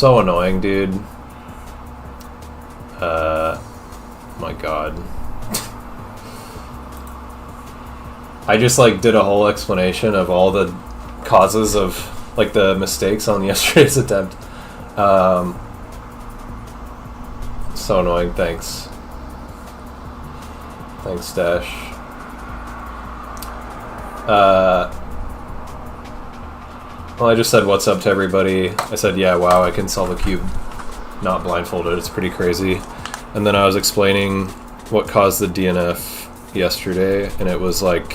So annoying, dude. My god. I just like did a whole explanation of all the causes of like the mistakes on yesterday's attempt. So annoying. Thanks Dash. Well, I just said what's up to everybody. I said, yeah, wow, I can solve a cube not blindfolded. It's pretty crazy. And then I was explaining what caused the DNF yesterday, and it was like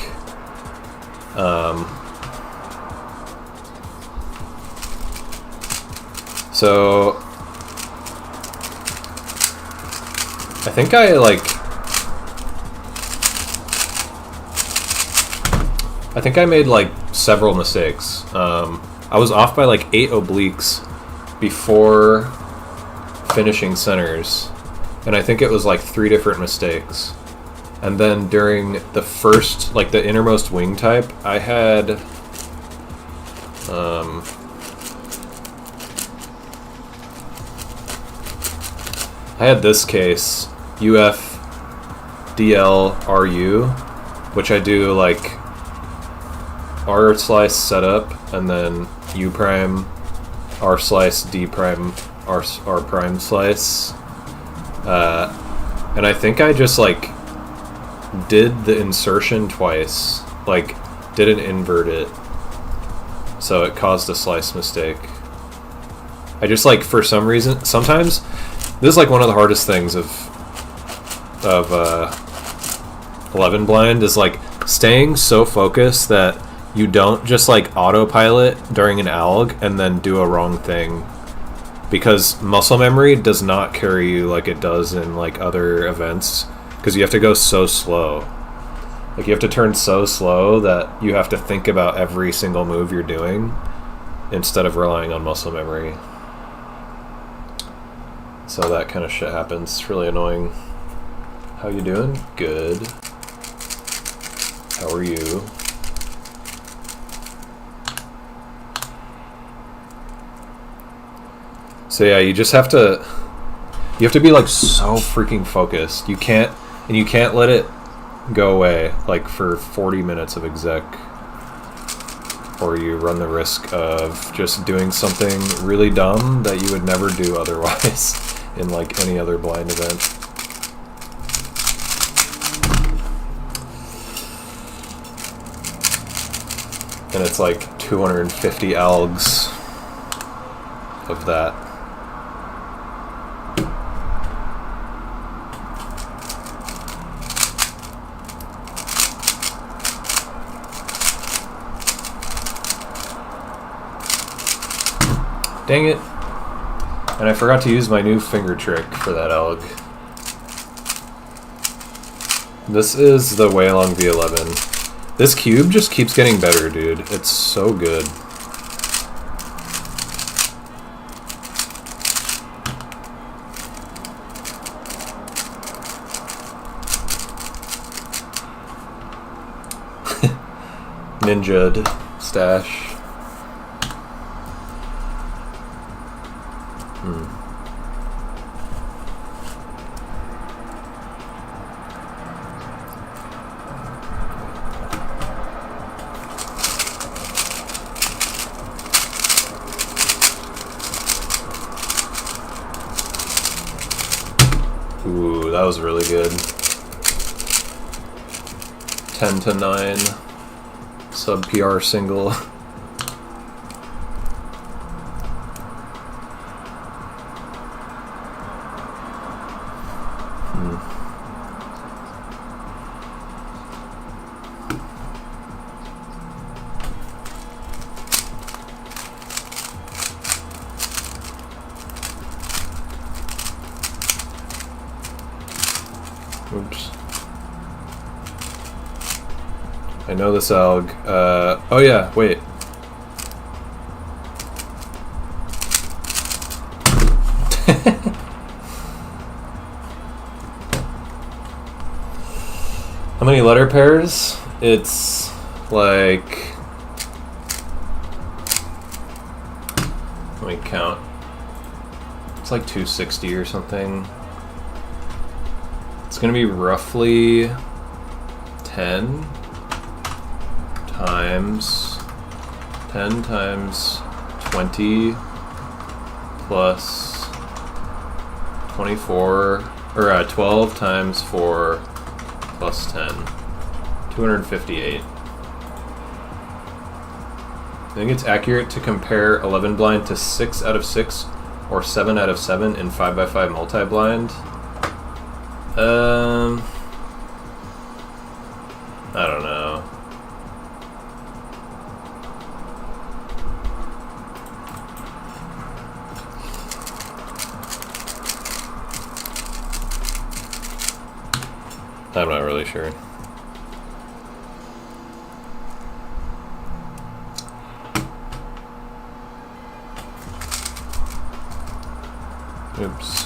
so I think I made like several mistakes. I was off by like 8 obliques before finishing centers, and I think it was like 3 different mistakes. And then during the first, like the innermost wing type, I had this case, UF DL RU, which I do like R slice setup and then U prime R slice D prime R prime slice, and I think I just like did the insertion twice, like didn't invert it, so it caused a slice mistake. I just like, for some reason, sometimes this is like one of the hardest things of 11 blind, is like staying so focused that you don't just like autopilot during an alg and then do a wrong thing, because muscle memory does not carry you like it does in like other events, because you have to go so slow. Like you have to turn so slow that you have to think about every single move you're doing instead of relying on muscle memory. So that kind of shit happens. It's really annoying. How you doing? Good. How are you? So yeah, you have to be like so freaking focused. You can't let it go away like for 40 minutes of exec, or you run the risk of just doing something really dumb that you would never do otherwise in like any other blind event. And it's like 250 algs of that. Dang it. And I forgot to use my new finger trick for that alg. This is the Weilong V11. This cube just keeps getting better, dude. It's so good. Ninja'd stash. Ooh, that was really good. 10-9 sub PR single. Oops. I know this alg. Oh yeah, wait. How many letter pairs? It's like... Let me count. It's like 260 or something. It's gonna be roughly 10 times 20 plus 24, or 12 times 4 plus 10. 258. I think it's accurate to compare 11 blind to 6 out of 6 or 7 out of 7 in 5x5 multi-blind. I don't know. I'm not really sure. Oops.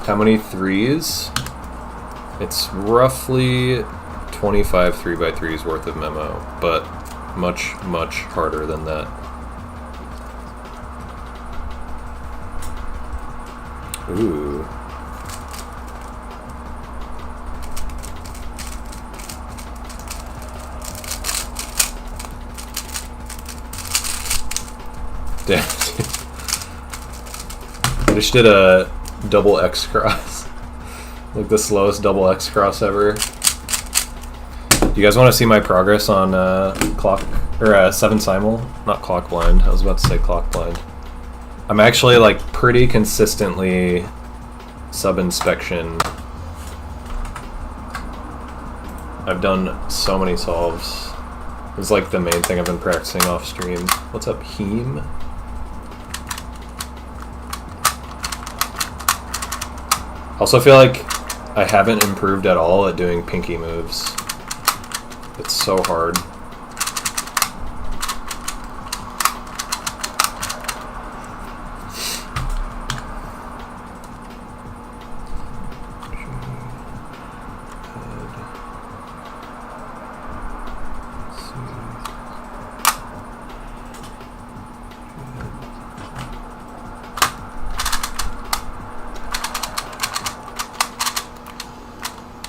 How many threes? It's roughly 25 3x3s worth of memo, but much, much harder than that. Ooh. Damn. I just did a double X cross. Like the slowest double X cross ever. Do you guys want to see my progress on clock or 7 simul? Not clock blind. I was about to say clock blind. I'm actually like pretty consistently sub inspection. I've done so many solves. It's like the main thing I've been practicing off stream. What's up, Heem? Also feel like I haven't improved at all at doing pinky moves. It's so hard.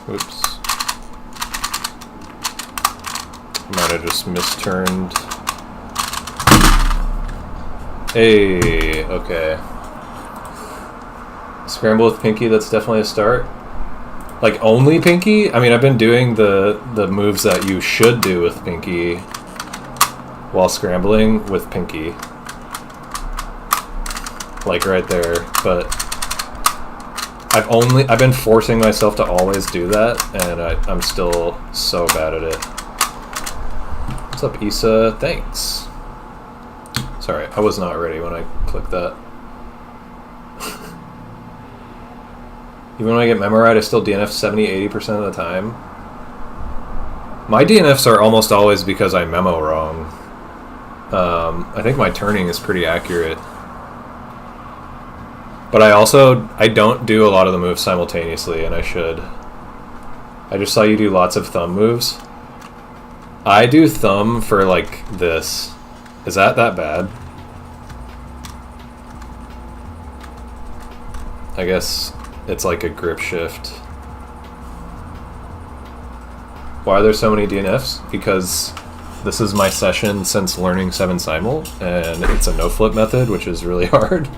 Oops. Might have just misturned. Hey, okay. Scramble with pinky, that's definitely a start. Like, only pinky? I mean, I've been doing the moves that you should do with pinky while scrambling with pinky. Like, right there, but I've been forcing myself to always do that, and I'm still so bad at it. What's up, Issa? Thanks. Sorry, I was not ready when I clicked that. Even when I get memo right, I still DNF 70-80% of the time. My DNFs are almost always because I memo wrong. I think my turning is pretty accurate. But I don't do a lot of the moves simultaneously, and I should. I just saw you do lots of thumb moves. I do thumb for, like, this. Is that bad? I guess it's like a grip shift. Why are there so many DNFs? Because this is my session since learning 7 simul, and it's a no-flip method, which is really hard.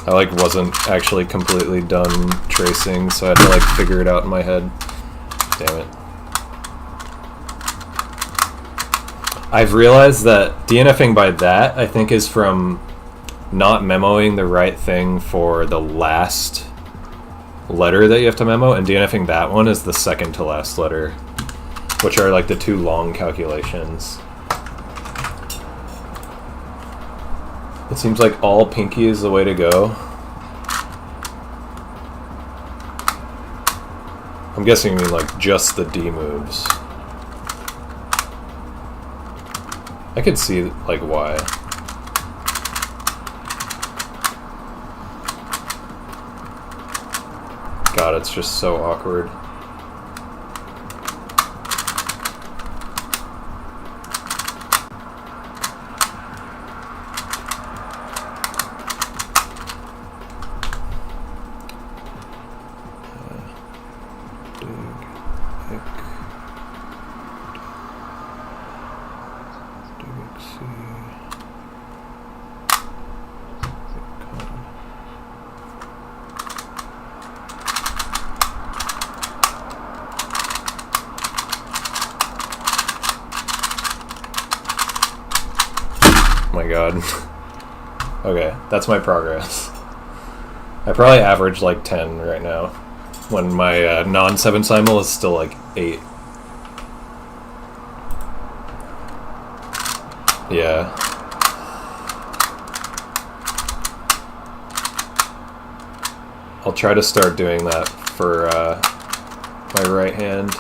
I like wasn't actually completely done tracing, so I had to like figure it out in my head. Damn it. I've realized that DNFing by that, I think, is from not memoing the right thing for the last letter that you have to memo, and DNFing that one is the second to last letter, which are like the two long calculations. It seems like all pinky is the way to go. I'm guessing you mean like just the D moves. I could see like why. God, it's just so awkward. My God. Okay, that's my progress. I probably average like 10 right now, when my non-7 simul is still like 8. Yeah. I'll try to start doing that for my right hand.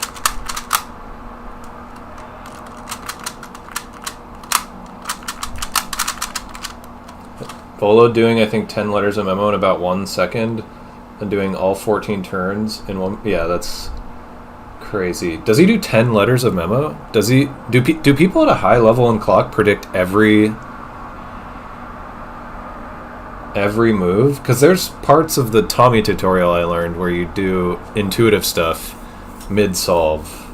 Volo doing, I think, 10 letters of memo in about 1 second, and doing all 14 turns in one. Yeah, that's crazy. Does he do 10 letters of memo? Does he do people at a high level in clock predict every move? Because there's parts of the Tommy tutorial I learned where you do intuitive stuff mid solve,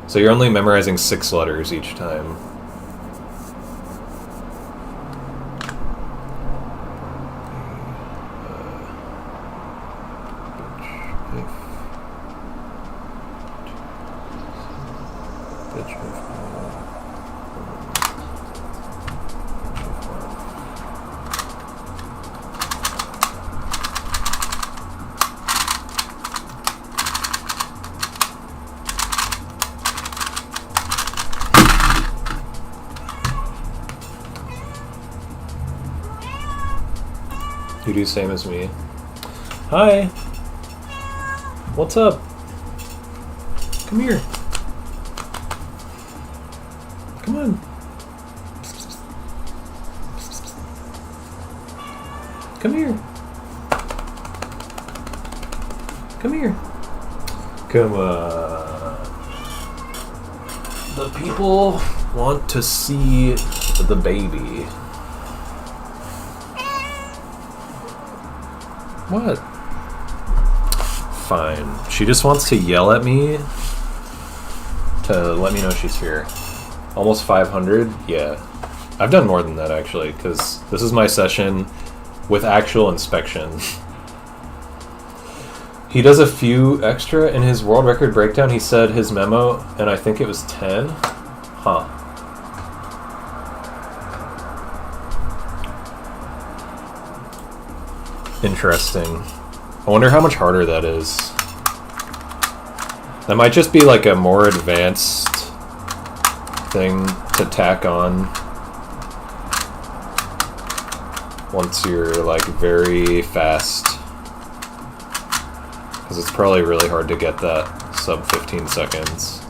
so you're only memorizing 6 letters each time. You do same as me. Hi. What's up? Come here. Come on. Come here. Come here. Come on. The people want to see the baby. What? Fine. She just wants to yell at me to let me know she's here. Almost 500? Yeah. I've done more than that, actually, because this is my session with actual inspection. He does a few extra in his world record breakdown. He said his memo, and I think it was 10. Huh. Interesting. I wonder how much harder that is. That might just be like a more advanced thing to tack on once you're like very fast, because it's probably really hard to get that sub 15 seconds.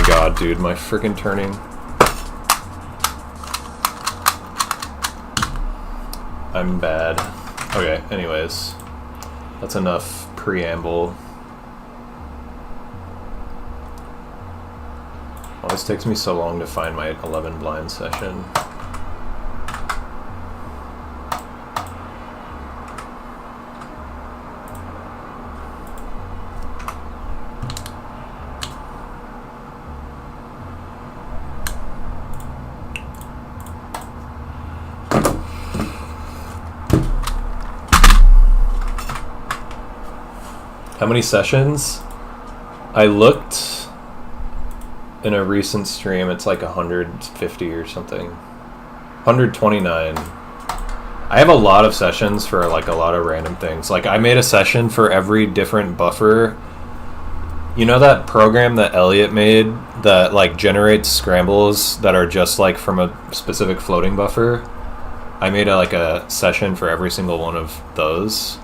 God, dude, my freaking turning. I'm bad. Okay, anyways. That's enough preamble. Always takes me so long to find my 11 blind session. How many sessions? I looked in a recent stream, it's like 150 or something. 129. I have a lot of sessions for like a lot of random things. Like I made a session for every different buffer. You know that program that Elliot made that like generates scrambles that are just like from a specific floating buffer? I made a session for every single one of those,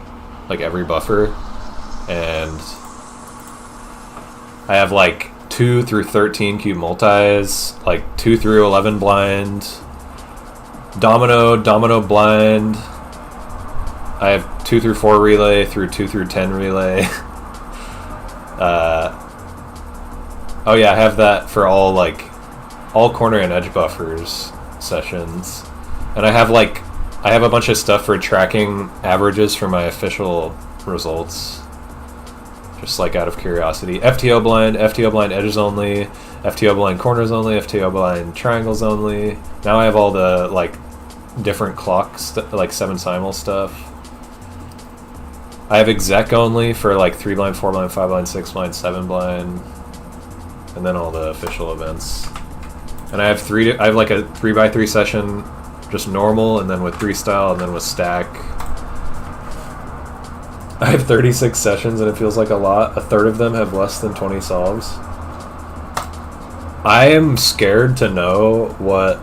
like every buffer, and I have like 2 through 13 cube multis, like 2 through 11 blind, domino blind. I have 2 through 4 relay through 2 through 10 relay. Oh yeah, I have that for all corner and edge buffers sessions. And I have a bunch of stuff for tracking averages for my official results. Just like out of curiosity. FTO blind edges only, FTO blind corners only, FTO blind triangles only. Now I have all the like different clocks, like 7 simul stuff. I have exec only for like 3 blind, 4 blind, 5 blind, 6 blind, 7 blind, and then all the official events. And I have like a 3x3 session, just normal, and then with 3 style, and then with stack. I have 36 sessions, and it feels like a lot. A third of them have less than 20 solves. I am scared to know what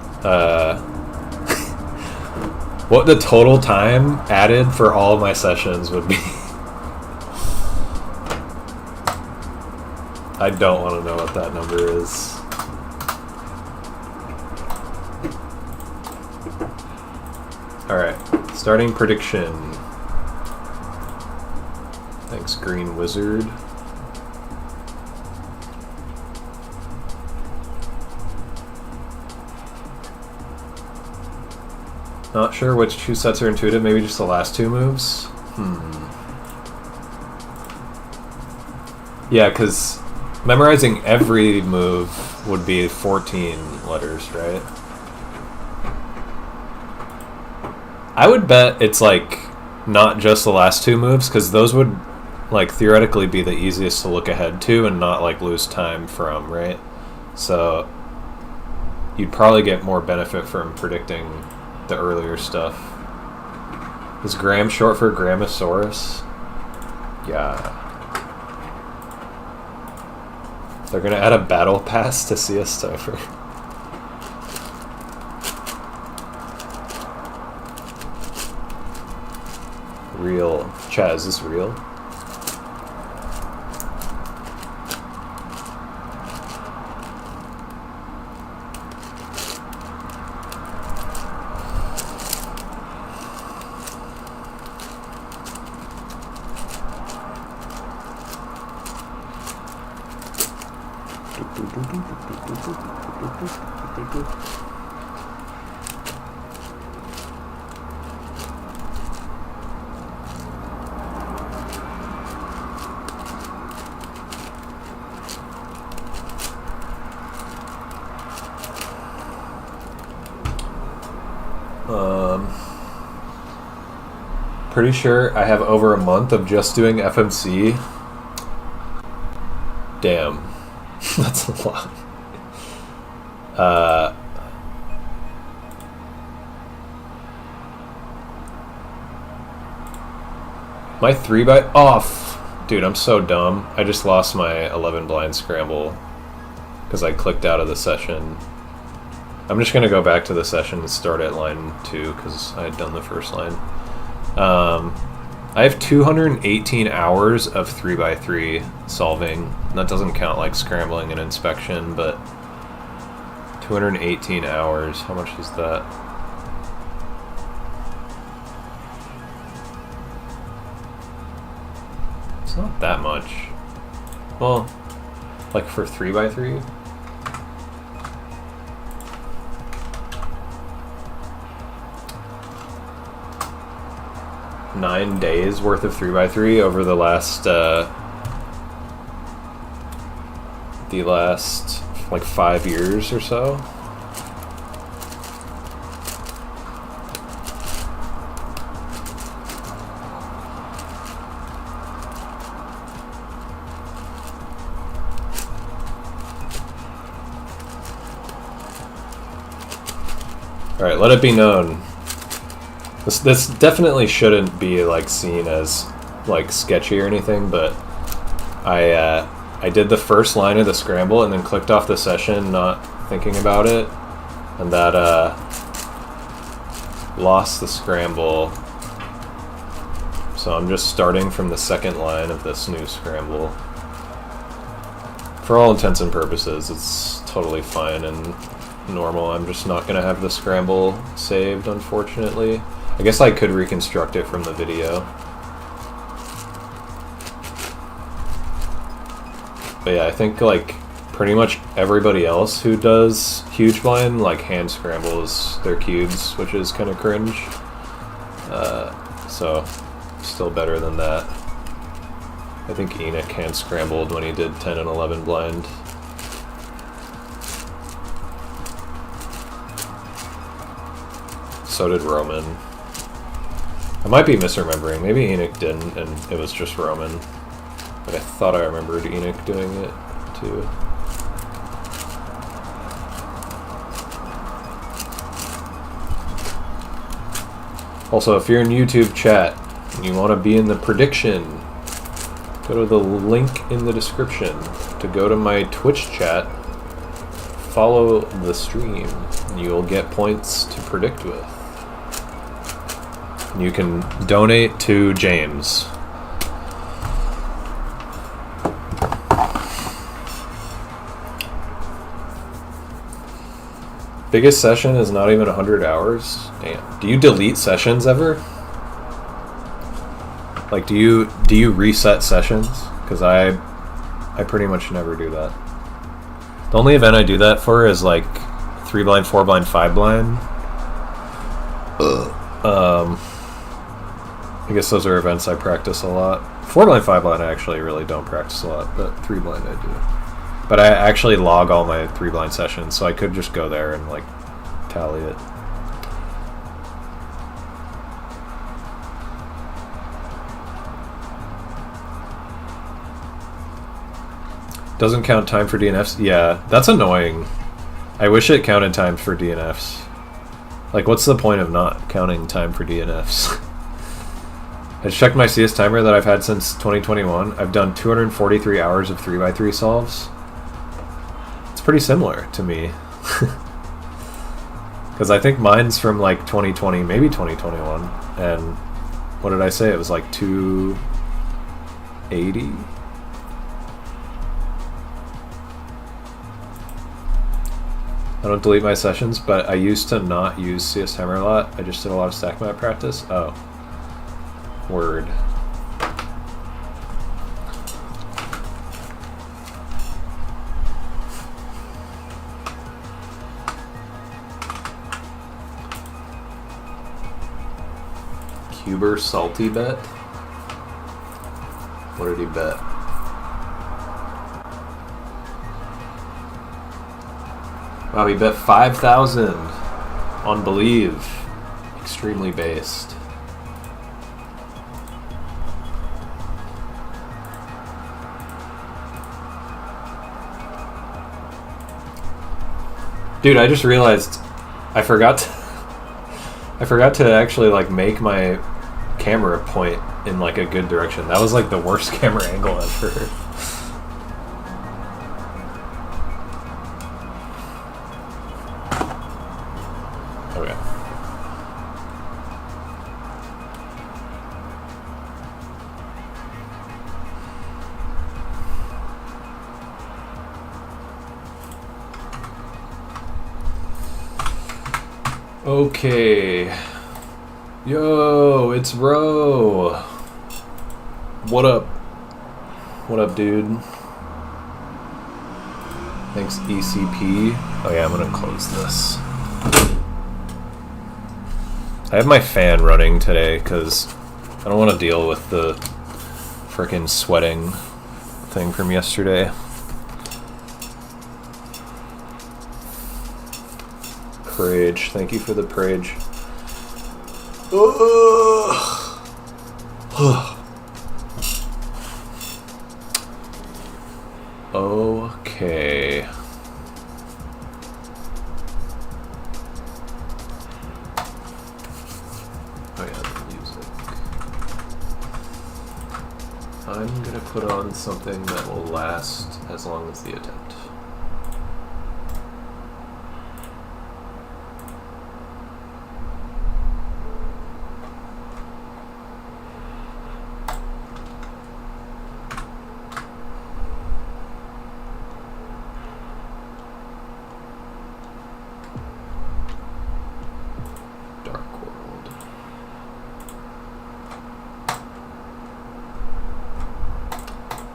what the total time added for all of my sessions would be. I don't want to know what that number is. Alright, starting prediction. Thanks, Green Wizard. Not sure which 2 sets are intuitive, maybe just the last 2 moves? Yeah, because memorizing every move would be 14 letters, right? I would bet it's like not just the last 2 moves, because those would like theoretically be the easiest to look ahead to and not like lose time from, right? So you'd probably get more benefit from predicting the earlier stuff. Is Gram short for Gramosaurus? Yeah. They're gonna add a battle pass to CS Cypher. Real. Chat, is this real? Pretty sure I have over a month of just doing FMC. Damn. That's a lot. My 3x off. Dude, I'm so dumb. I just lost my 11 blind scramble because I clicked out of the session. I'm just going to go back to the session and start at line 2 because I had done the first line. I have 218 hours of 3x3 solving. That doesn't count like scrambling and inspection, but 218 hours. How much is that? It's not that much. Well, like for 3x3? Nine days worth of 3x3 over the last like 5 years or so. Alright, let it be known. This definitely shouldn't be like seen as like sketchy or anything, but I did the first line of the scramble and then clicked off the session not thinking about it, and that lost the scramble. So I'm just starting from the second line of this new scramble. For all intents and purposes, it's totally fine and normal. I'm just not going to have the scramble saved, unfortunately. I guess I could reconstruct it from the video. But yeah, I think like pretty much everybody else who does huge blind like hand scrambles their cubes, which is kind of cringe. So still better than that. I think Enoch hand scrambled when he did 10 and 11 blind. So did Roman. I might be misremembering. Maybe Enoch didn't, and it was just Roman. But I thought I remembered Enoch doing it, too. Also, if you're in YouTube chat and you want to be in the prediction, go to the link in the description to go to my Twitch chat, follow the stream, and you'll get points to predict with. You can donate to James. Biggest session is not even 100 hours? Damn. Do you delete sessions ever? Like, do you reset sessions? Because I pretty much never do that. The only event I do that for is like 3 blind, 4 blind, 5 blind. I guess those are events I practice a lot. 4 blind, 5 blind I actually really don't practice a lot, but 3 blind I do. But I actually log all my 3 blind sessions, so I could just go there and like tally it. Doesn't count time for DNFs? Yeah, that's annoying. I wish it counted time for DNFs. Like, what's the point of not counting time for DNFs? I checked my CS timer that I've had since 2021. I've done 243 hours of 3x3 solves. It's pretty similar to me. Because I think mine's from like 2020, maybe 2021. And what did I say? It was like 280? I don't delete my sessions, but I used to not use CS timer a lot. I just did a lot of stack map practice. Oh. Word. Cuber salty bet? What did he bet? Wow, he bet 5,000 on Believe. Extremely based. Dude, I just realized I forgot to actually like make my camera point in like a good direction. That was like the worst camera angle ever. Okay. Okay. Yo, it's Ro. What up? What up, dude? Thanks, ECP. Oh yeah, I'm gonna close this. I have my fan running today because I don't want to deal with the frickin' sweating thing from yesterday. Prage, thank you for the Prage. Okay. I'm gonna put on something that will last as long as the attempt.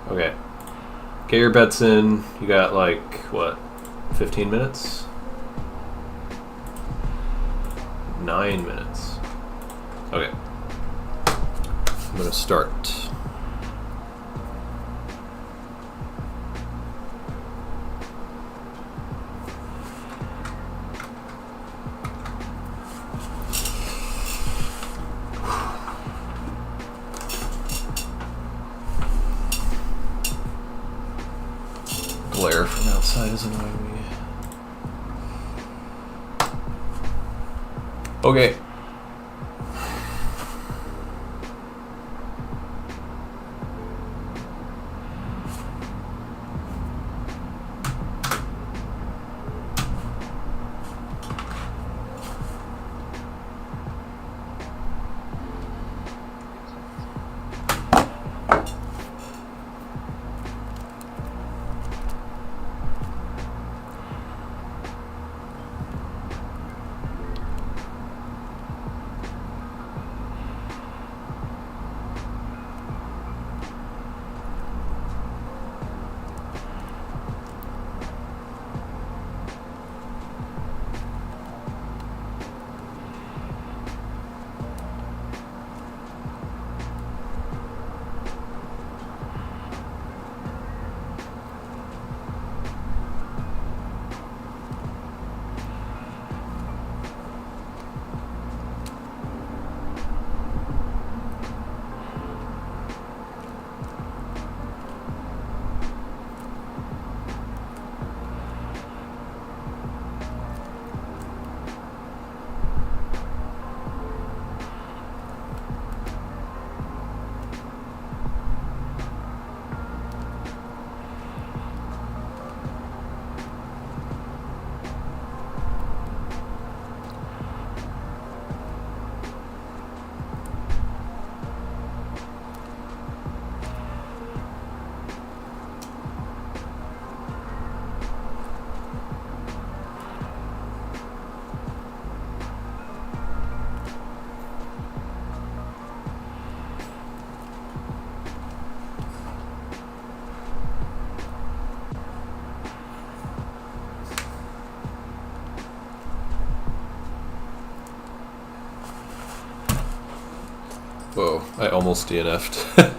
Okay. Get your bets in. You got like, what, 15 minutes? 9 minutes. Okay. I'm gonna start. Glare from outside is annoying me. Okay. Whoa, I almost DNF'd.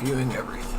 reviewing everything.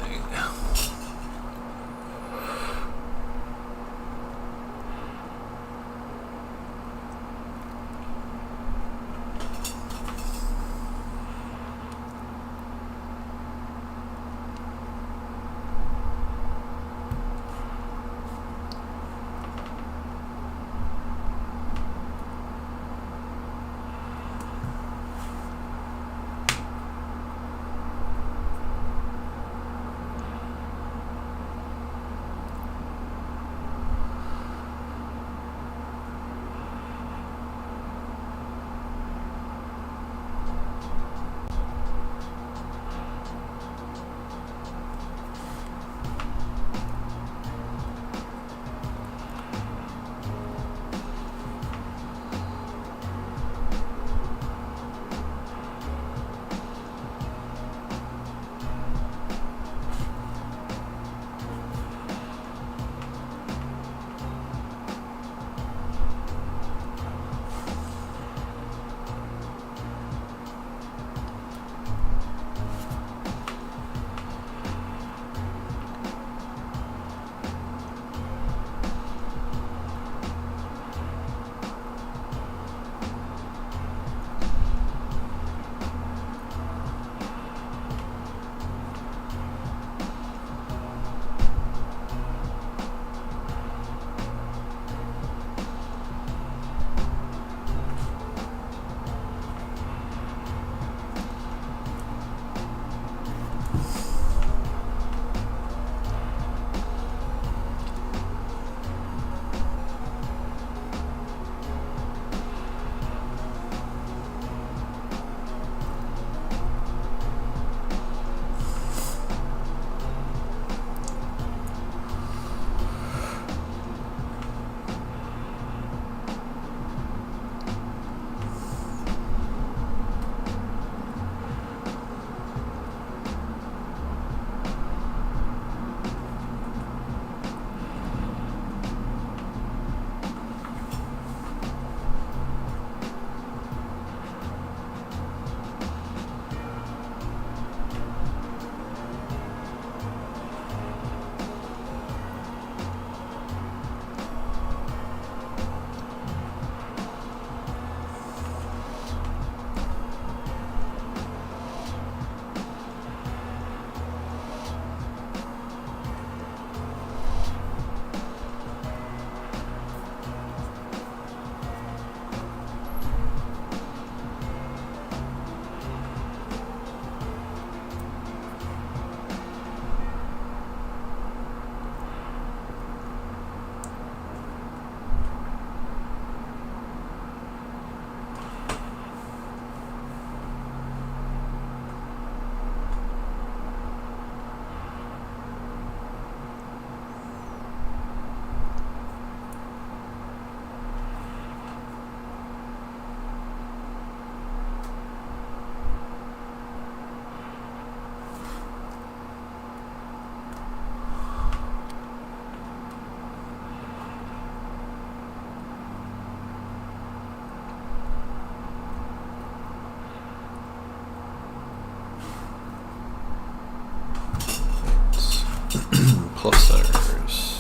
Plus centers.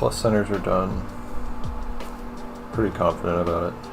plus centers are done. Pretty confident about it.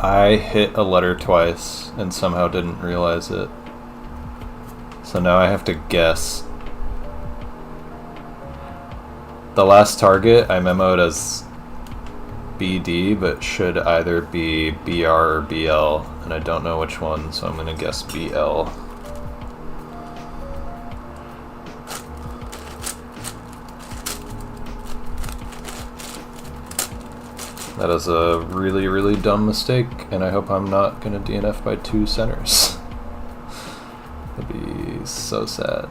I hit a letter twice and somehow didn't realize it. So now I have to guess. The last target I memoed as BD, but should either be BR or BL, and I don't know which one, so I'm gonna guess BL. That is a really, really dumb mistake, and I hope I'm not gonna DNF by 2 centers. That'd be so sad.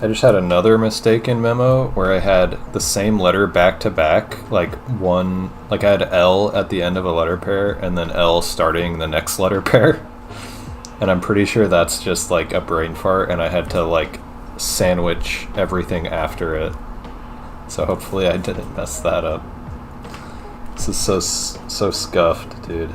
I just had another mistake in memo where I had the same letter back to back, like I had L at the end of a letter pair and then L starting the next letter pair. And I'm pretty sure that's just like a brain fart, and I had to like sandwich everything after it. So hopefully I didn't mess that up. This is so scuffed, dude.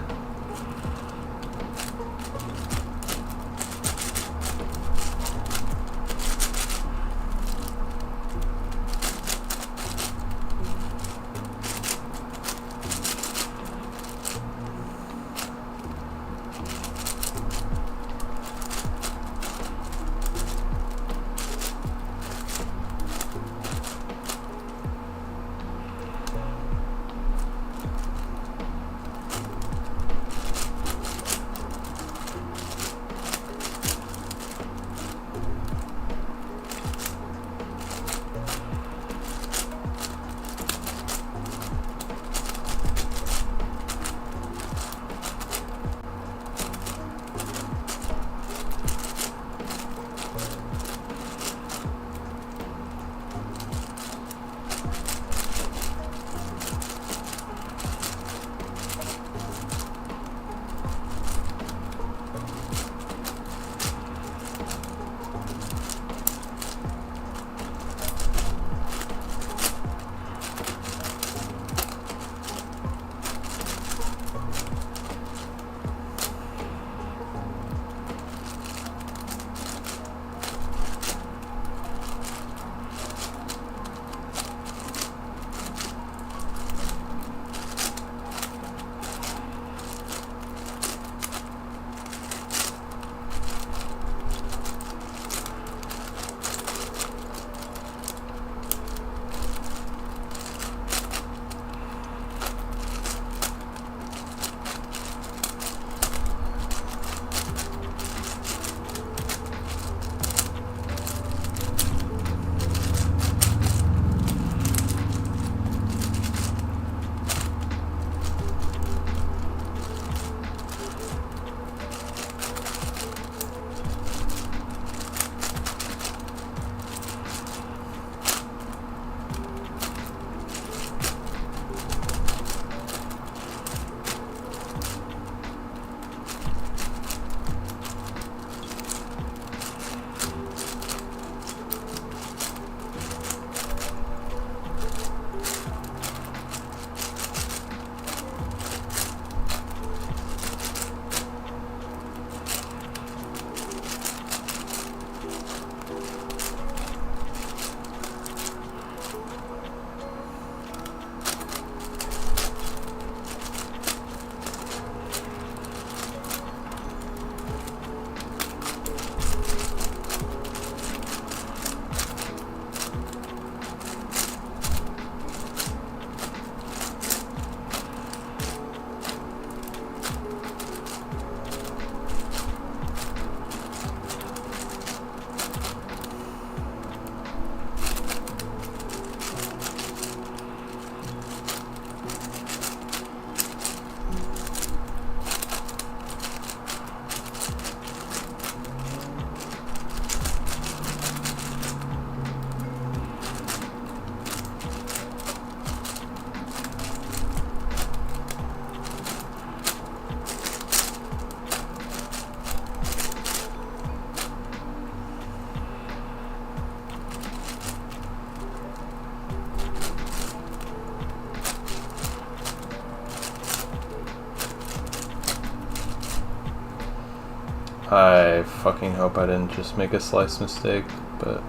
I fucking hope I didn't just make a slice mistake, but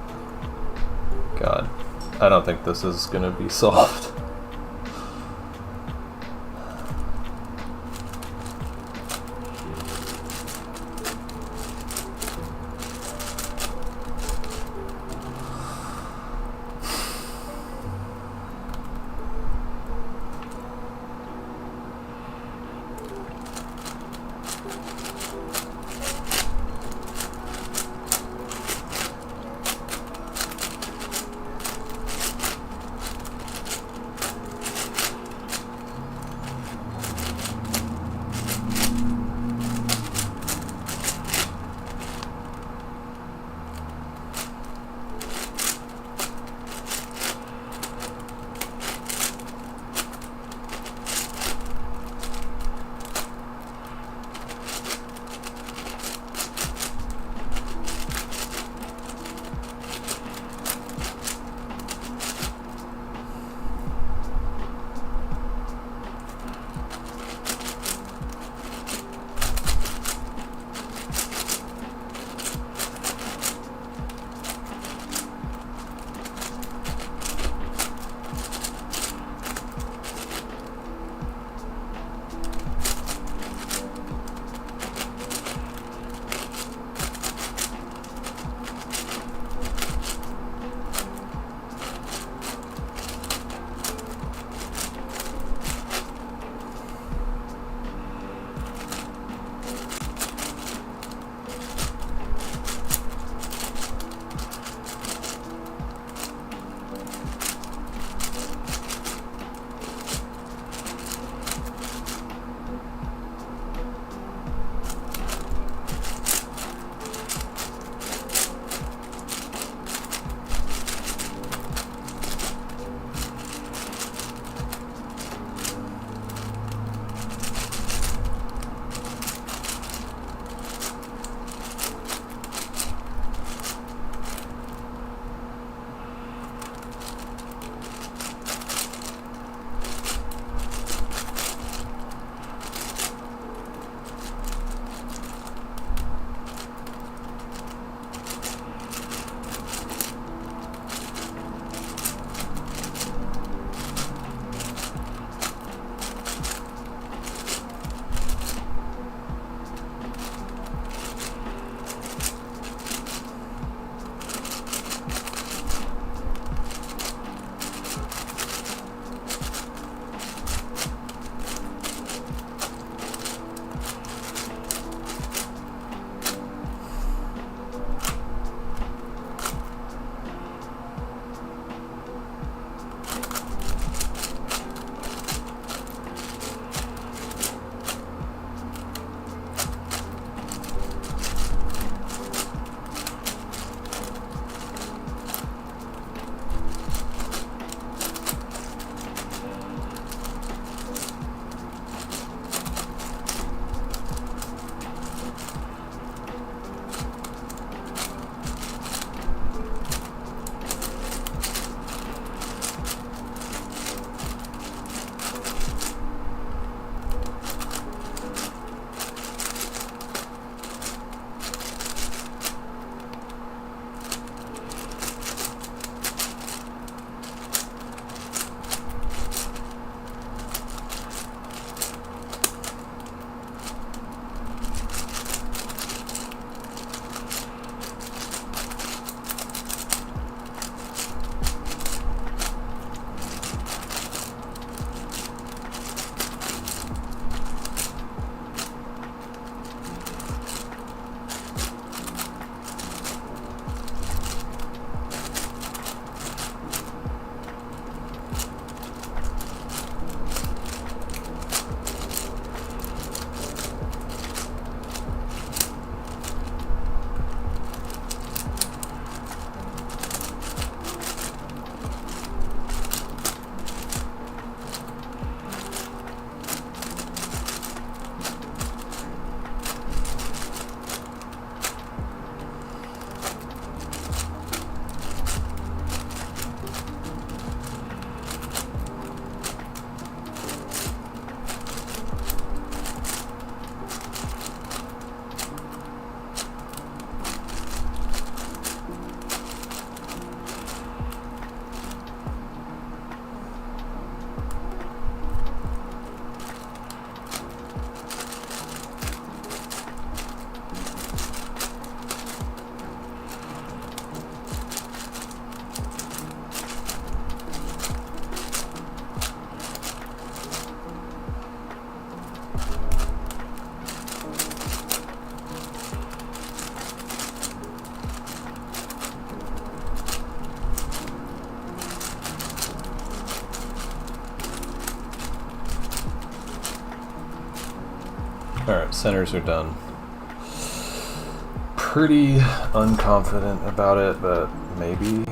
God, I don't think this is gonna be solved. Alright, centers are done. Pretty unconfident about it, but maybe.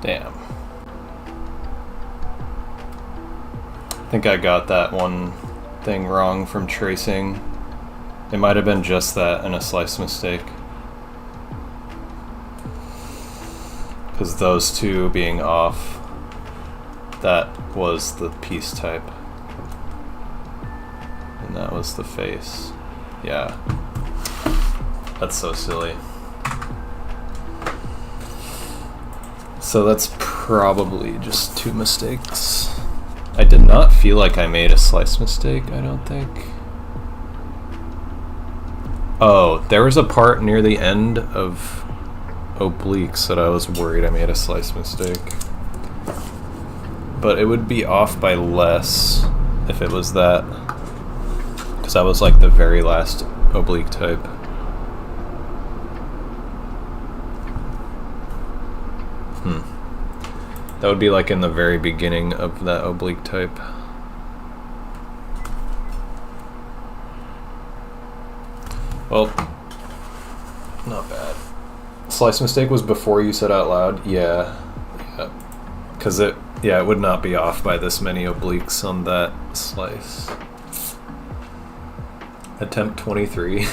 Damn. I think I got that one thing wrong from tracing. It might have been just that and a slice mistake. Because those two being off, that was the piece type. And that was the face. Yeah. That's so silly. So that's probably just two mistakes. I did not feel like I made a slice mistake, I don't think. Oh, there was a part near the end of obliques that I was worried I made a slice mistake. But it would be off by less if it was that. Because that was like the very last oblique type. That would be like in the very beginning of that oblique type. Well, not bad. Slice mistake was before you said out loud? Yeah. Because it would not be off by this many obliques on that slice. Attempt 23.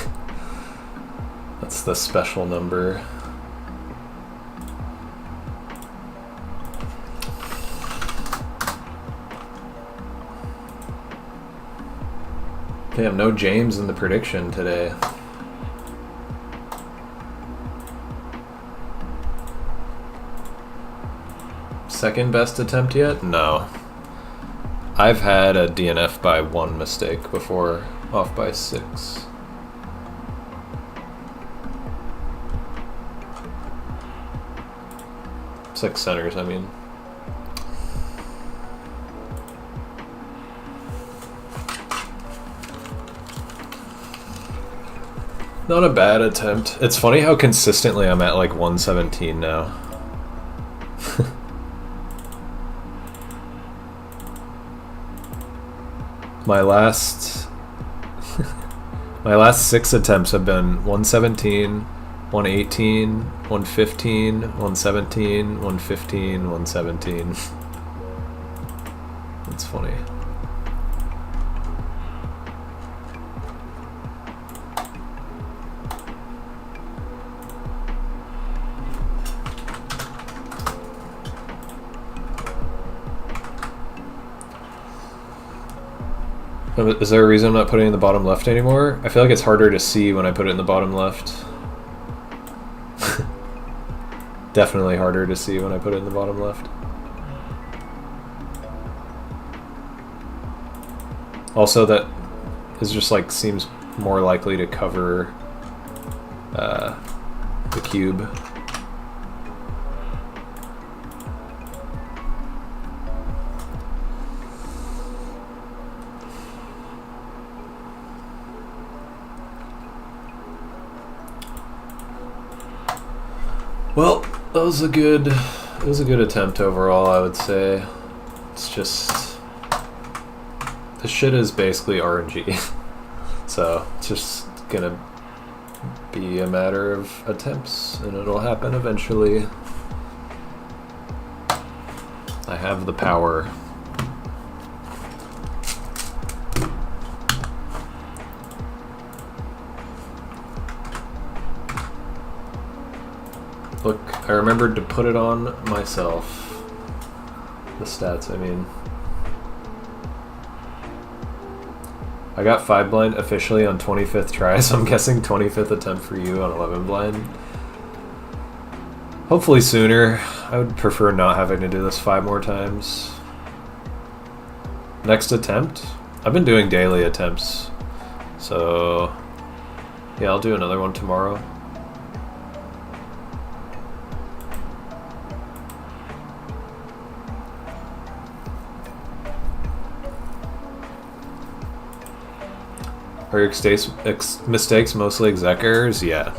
That's the special number. Damn, no James in the prediction today. Second best attempt yet? No. I've had a DNF by one mistake before, off by 6. Six centers, I mean. Not a bad attempt. It's funny how consistently I'm at like 117 now. My last 6 attempts have been 117, 118, 115, 117, 115, 117. That's funny. Is there a reason I'm not putting it in the bottom left anymore? I feel like it's harder to see when I put it in the bottom left. Definitely harder to see when I put it in the bottom left. Also, that is just like seems more likely to cover the cube. Well, that was a good attempt overall, I would say. It's just this shit is basically RNG. So it's just gonna be a matter of attempts and it'll happen eventually. I have the power. Look, I remembered to put it on myself. The stats, I mean. I got 5 blind officially on 25th try, so I'm guessing 25th attempt for you on 11 blind. Hopefully sooner. I would prefer not having to do this 5 more times. Next attempt? I've been doing daily attempts. So, yeah, I'll do another one tomorrow. Are your mistakes mostly exec errors? Yeah.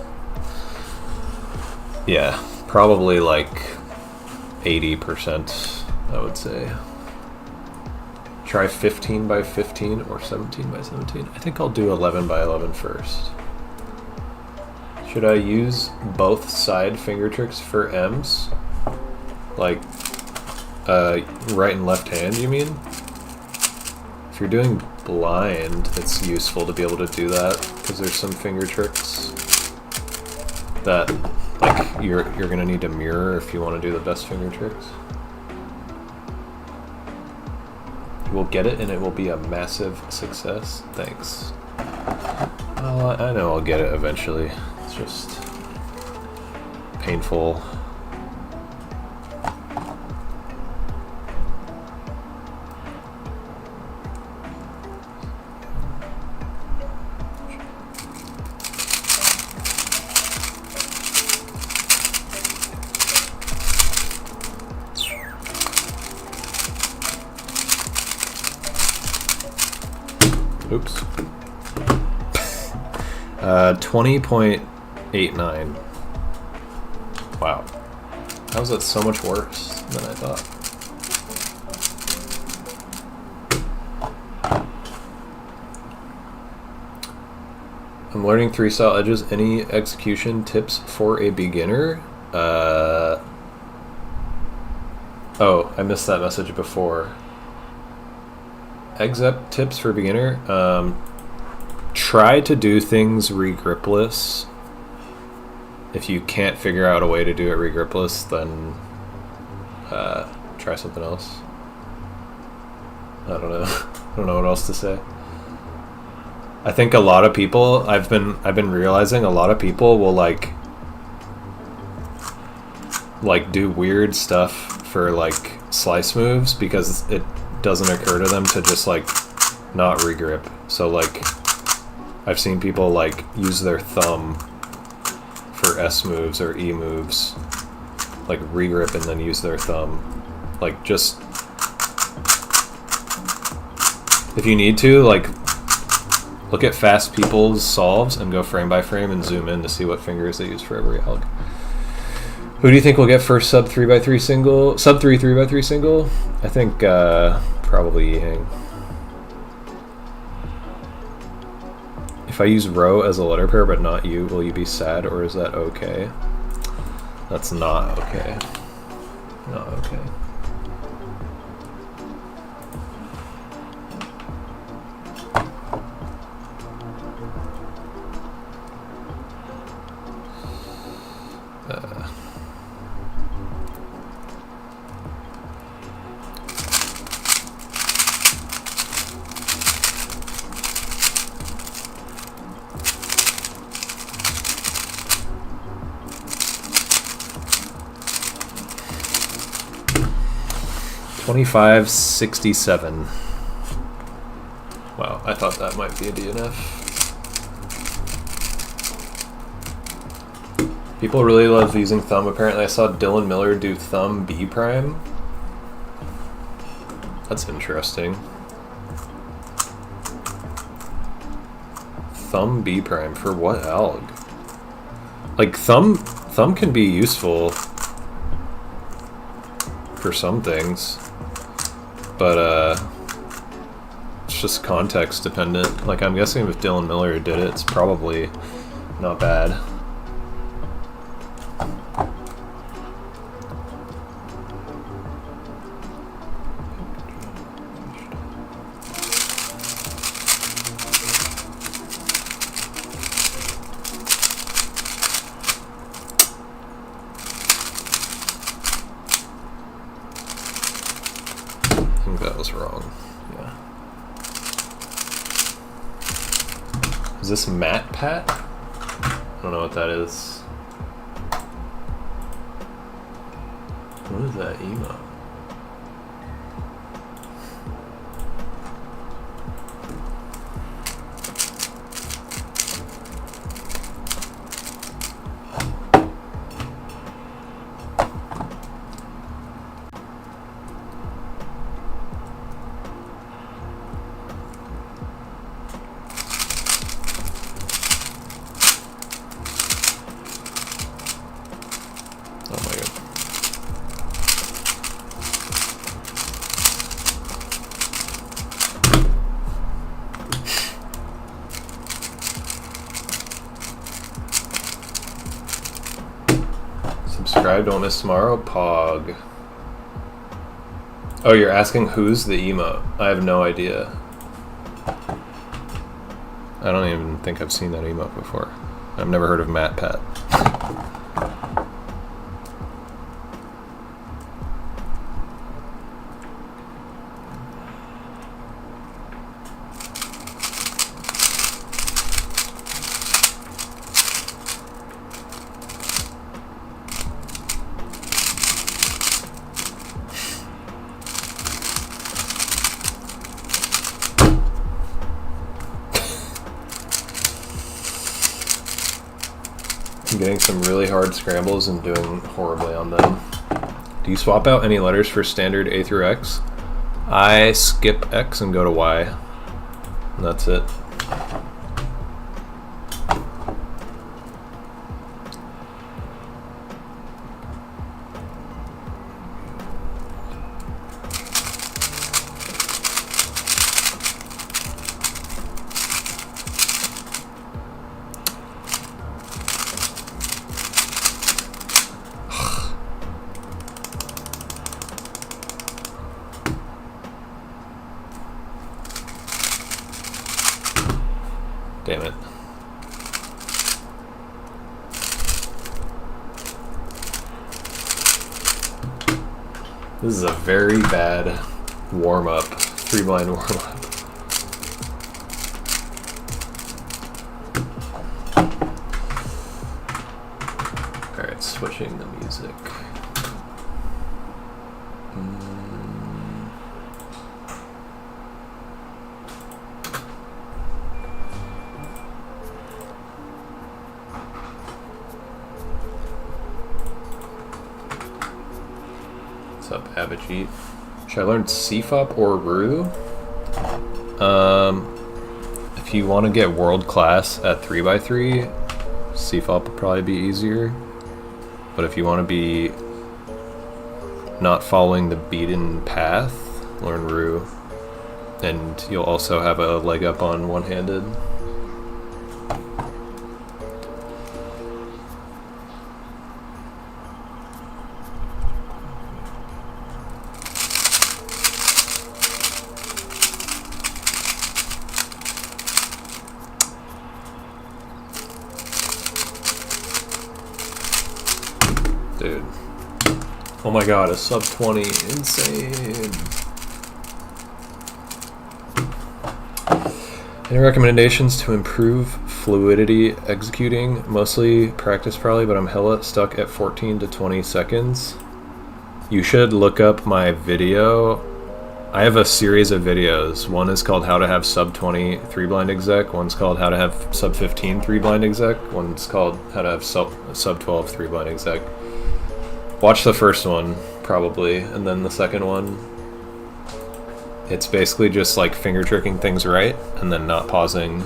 Yeah, probably like 80%, I would say. Try 15 by 15 or 17 by 17. I think I'll do 11 by 11 first. Should I use both side finger tricks for M's? Like, right and left hand, you mean? If you're doing blind, it's useful to be able to do that, because there's some finger tricks that, like, you're gonna need to mirror if you want to do the best finger tricks. You will get it, and it will be a massive success. Thanks. I know I'll get it eventually. It's just painful. Oops. 20.89. Wow. How is that so much worse than I thought? I'm learning 3-style edges. Any execution tips for a beginner? Oh, I missed that message before. Exec tips for beginner. Try to do things regripless. If you can't figure out a way to do it regripless, then try something else. I don't know. I don't know what else to say. I think a lot of people, I've been realizing a lot of people will like do weird stuff for like slice moves because it doesn't occur to them to just like not regrip. So like I've seen people like use their thumb for S moves or E moves, like regrip and then use their thumb. Like just, if you need to, like look at fast people's solves and go frame by frame and zoom in to see what fingers they use for every alg. Who do you think will get first sub 3x3 single? Sub 3x3 single? I think probably Yihang. If I use row as a letter pair but not you, will you be sad or is that okay? That's not okay. Not okay. $25.67. Wow, I thought that might be a DNF. People really love using thumb. Apparently I saw Dylan Miller do thumb B prime. That's interesting. Thumb B prime for what alg? Like thumb can be useful for some things, but it's just context dependent. Like I'm guessing if Dylan Miller did it, it's probably not bad. Is this Matt Pat? I don't know what that is. What is that emo? Subscribe, don't miss tomorrow. Pog. Oh, you're asking who's the emote? I have no idea. I don't even think I've seen that emote before. I've never heard of Matt Pat. I'm getting some really hard scrambles and doing horribly on them. Do you swap out any letters for standard A through X? I skip X and go to Y. And that's it. Damn it. This is a very bad warm-up, 3-blind warm-up. Alright, switching the music. What's up, Abhijit? Should I learn CFOP or RU? If you want to get world class at 3x3, CFOP would probably be easier. But if you want to be not following the beaten path, learn RU. And you'll also have a leg up on one-handed. Dude. Oh my god, a sub 20. Insane. Any recommendations to improve fluidity executing? Mostly practice probably, but I'm hella stuck at 14 to 20 seconds. You should look up my video. I have a series of videos. One is called How to Have Sub 20 3-blind exec. One's called How to Have Sub 15 3-blind exec. One's called How to Have Sub 12 3-blind exec. Watch the first one, probably, and then the second one. It's basically just like finger tricking things right, and then not pausing.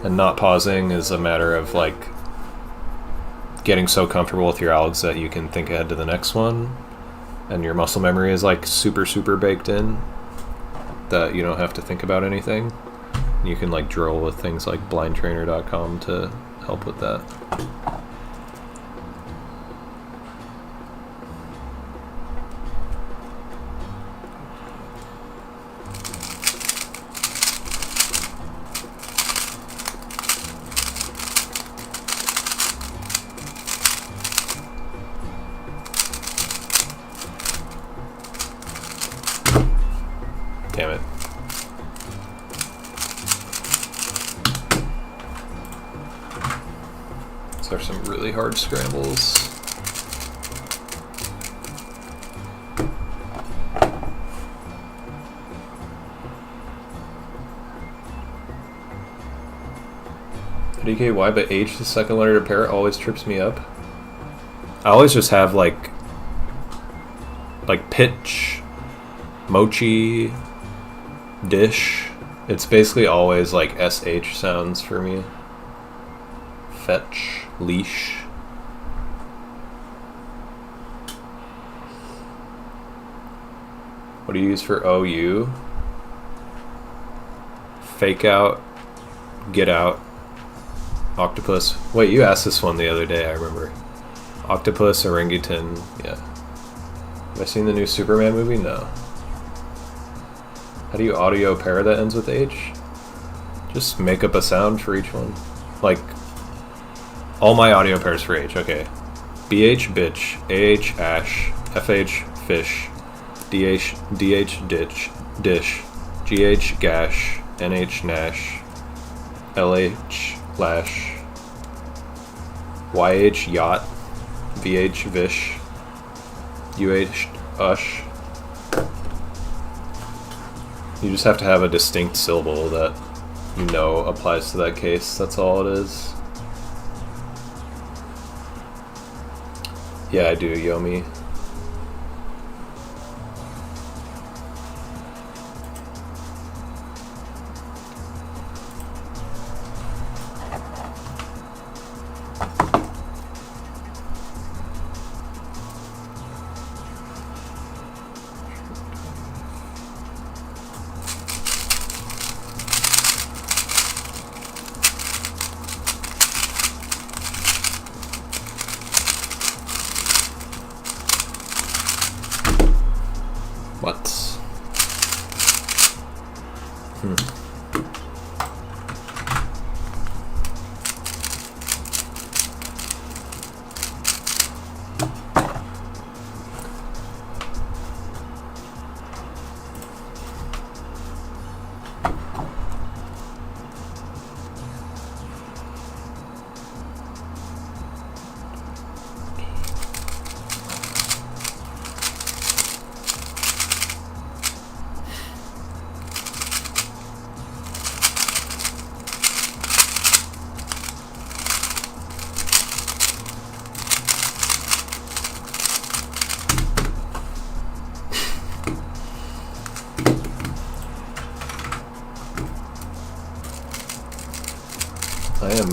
And not pausing is a matter of like getting so comfortable with your algs that you can think ahead to the next one, and your muscle memory is like super baked in that you don't have to think about anything. You can like drill with things like blindtrainer.com to help with that. Damn it. These are some really hard scrambles. DKY, but H, the second letter to pair, always trips me up. I always just have like pitch, mochi, dish. It's basically always like SH sounds for me. Fetch, leash. What do you use for OU? Fake out, get out, octopus. Wait, you asked this one the other day, I remember. Octopus, orangutan, yeah. Have I seen the new Superman movie? No. How do you audio pair that ends with H? Just make up a sound for each one. Like, all my audio pairs for H, okay. BH bitch, AH ash, FH fish, DH ditch, dish, GH gash, NH nash, LH lash, YH yacht, VH vish, UH ush. You just have to have a distinct syllable that you know applies to that case. That's all it is. Yeah, I do, Yomi. I am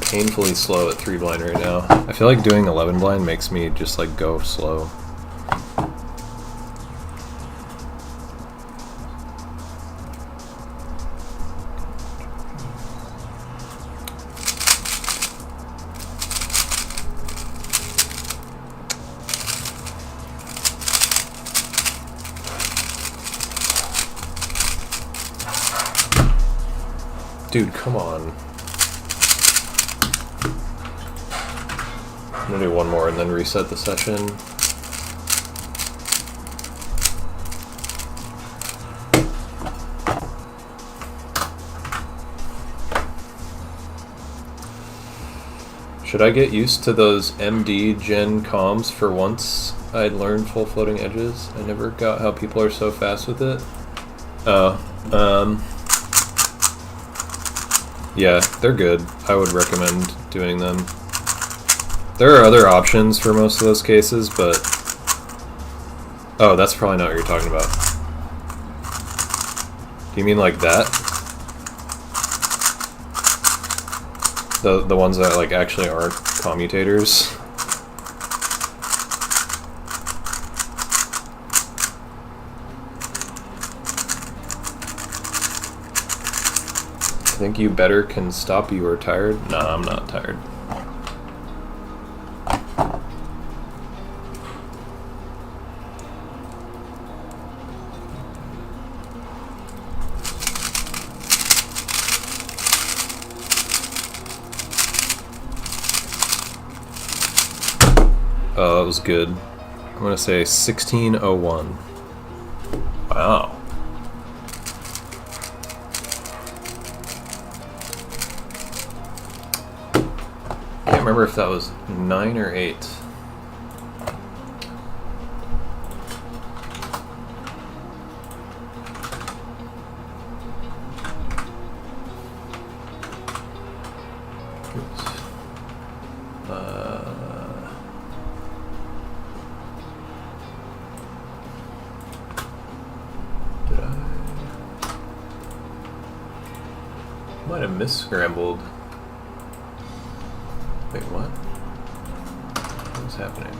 painfully slow at 3 blind right now. I feel like doing 11 blind makes me just like go slow. Dude, come on. I'm gonna do one more and then reset the session. Should I get used to those MD gen comms for once I'd learned full floating edges? I never got how people are so fast with it. Yeah, they're good. I would recommend doing them. There are other options for most of those cases, but... Oh, that's probably not what you're talking about. Do you mean like that? The ones that like actually aren't commutators? I think you better can stop. You are tired? Nah, I'm not tired. Oh, that was good. I'm gonna say 1601. Wow. Can't remember if that was 9 or 8. Might have mis-scrambled. Wait, what? What's happening?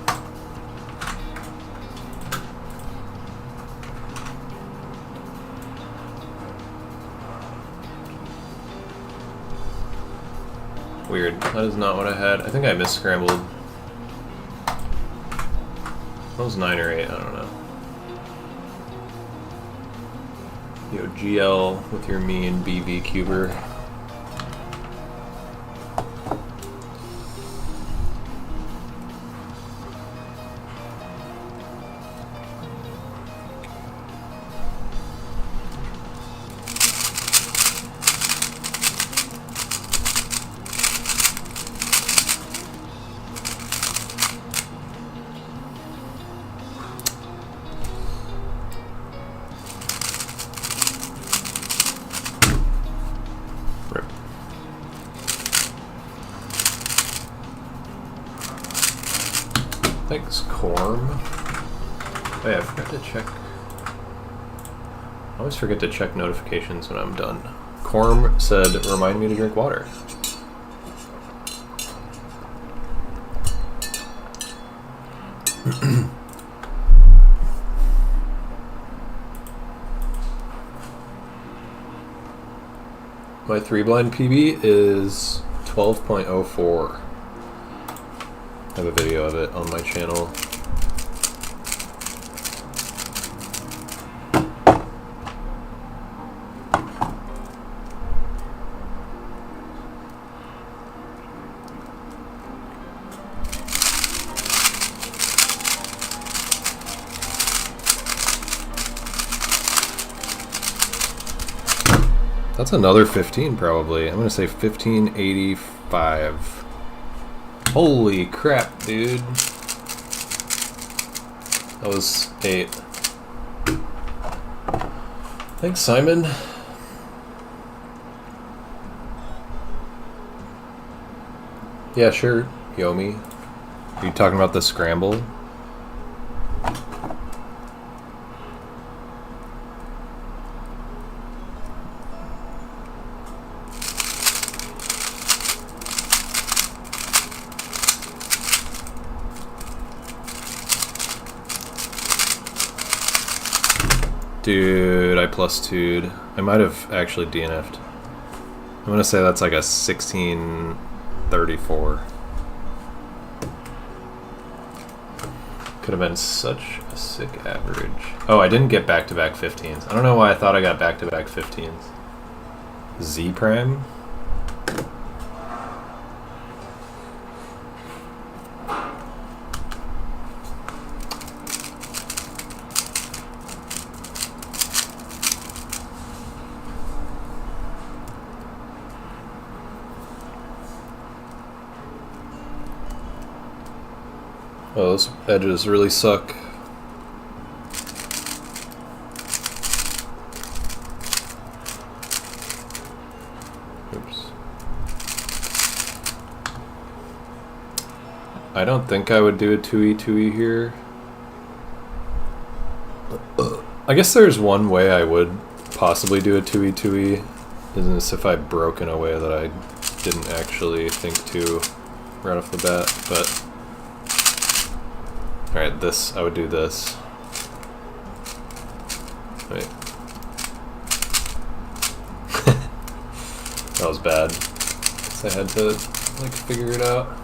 Weird. That is not what I had. I think I mis-scrambled. That was 9 or 8, I don't know. Yo, GL with your mean BV cuber. Thanks, Corm. Oh yeah, I forgot to check. I always forget to check notifications when I'm done. Corm said, remind me to drink water. My 3-blind PB is 12.04. I have a video of it on my channel. That's another 15 probably. I'm gonna say 1585. Holy crap, dude. That was 8. Thanks, Simon. Yeah, sure, Yomi. Are you talking about the scramble? Dude, I +2'd. I might have actually DNF'd. I'm gonna say that's like a 1634. Could have been such a sick average. Oh, I didn't get back-to-back 15s. I don't know why I thought I got back-to-back 15s. Z prime? Oh, those edges really suck. Oops. I don't think I would do a 2E here. I guess there's one way I would possibly do a 2E. Is if I broke in a way that I didn't actually think to right off the bat, but alright, this, I would do this. Wait. That was bad. So I had to, like, figure it out.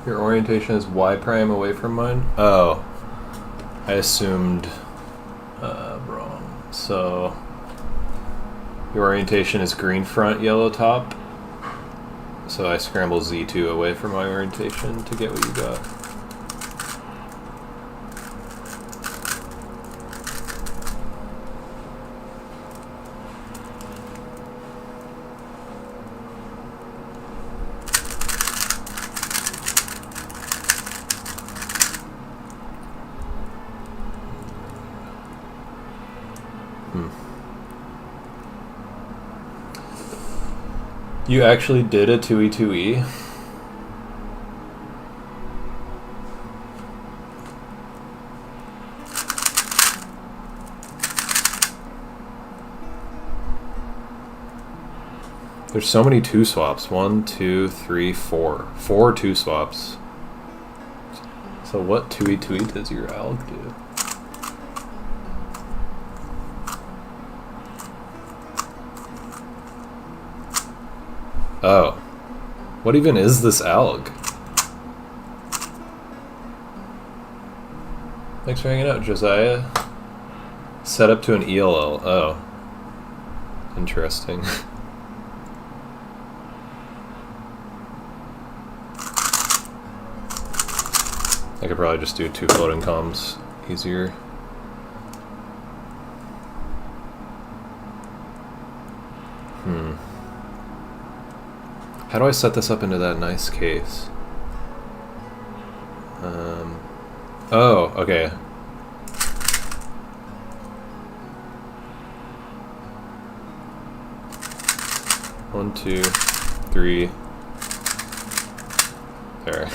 Your orientation is Y prime away from mine? Oh. I assumed wrong. So your orientation is green front, yellow top. So I scramble Z2 away from my orientation to get what you got. You actually did a 2E2E? There's so many 2 swaps. 1, 2, 3, 4. 4 2 swaps. So what 2e does your alg do? Oh. What even is this alg? Thanks for hanging out, Josiah. Set up to an ELL. Oh. Interesting. I could probably just do 2 floating comms easier. How do I set this up into that nice case? Oh, okay. One, two, three. There.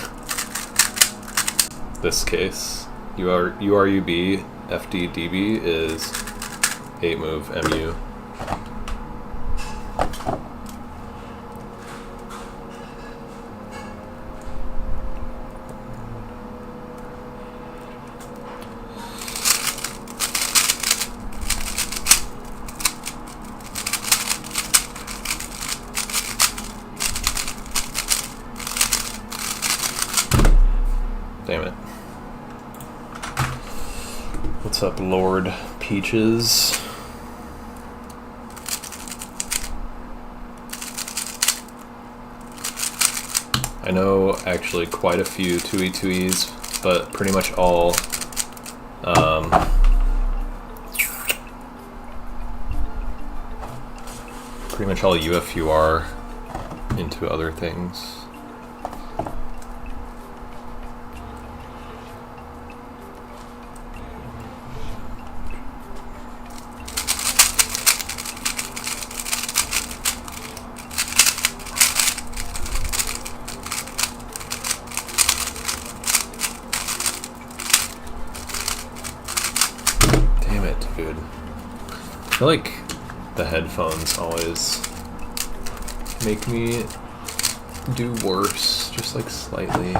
This case. URUB FDDB is 8 move MU. Damn it. What's up, Lord Peaches? I know actually quite a few 2e2es, but pretty much all UFUR into other things. Dude, I feel like the headphones always make me do worse, just like slightly.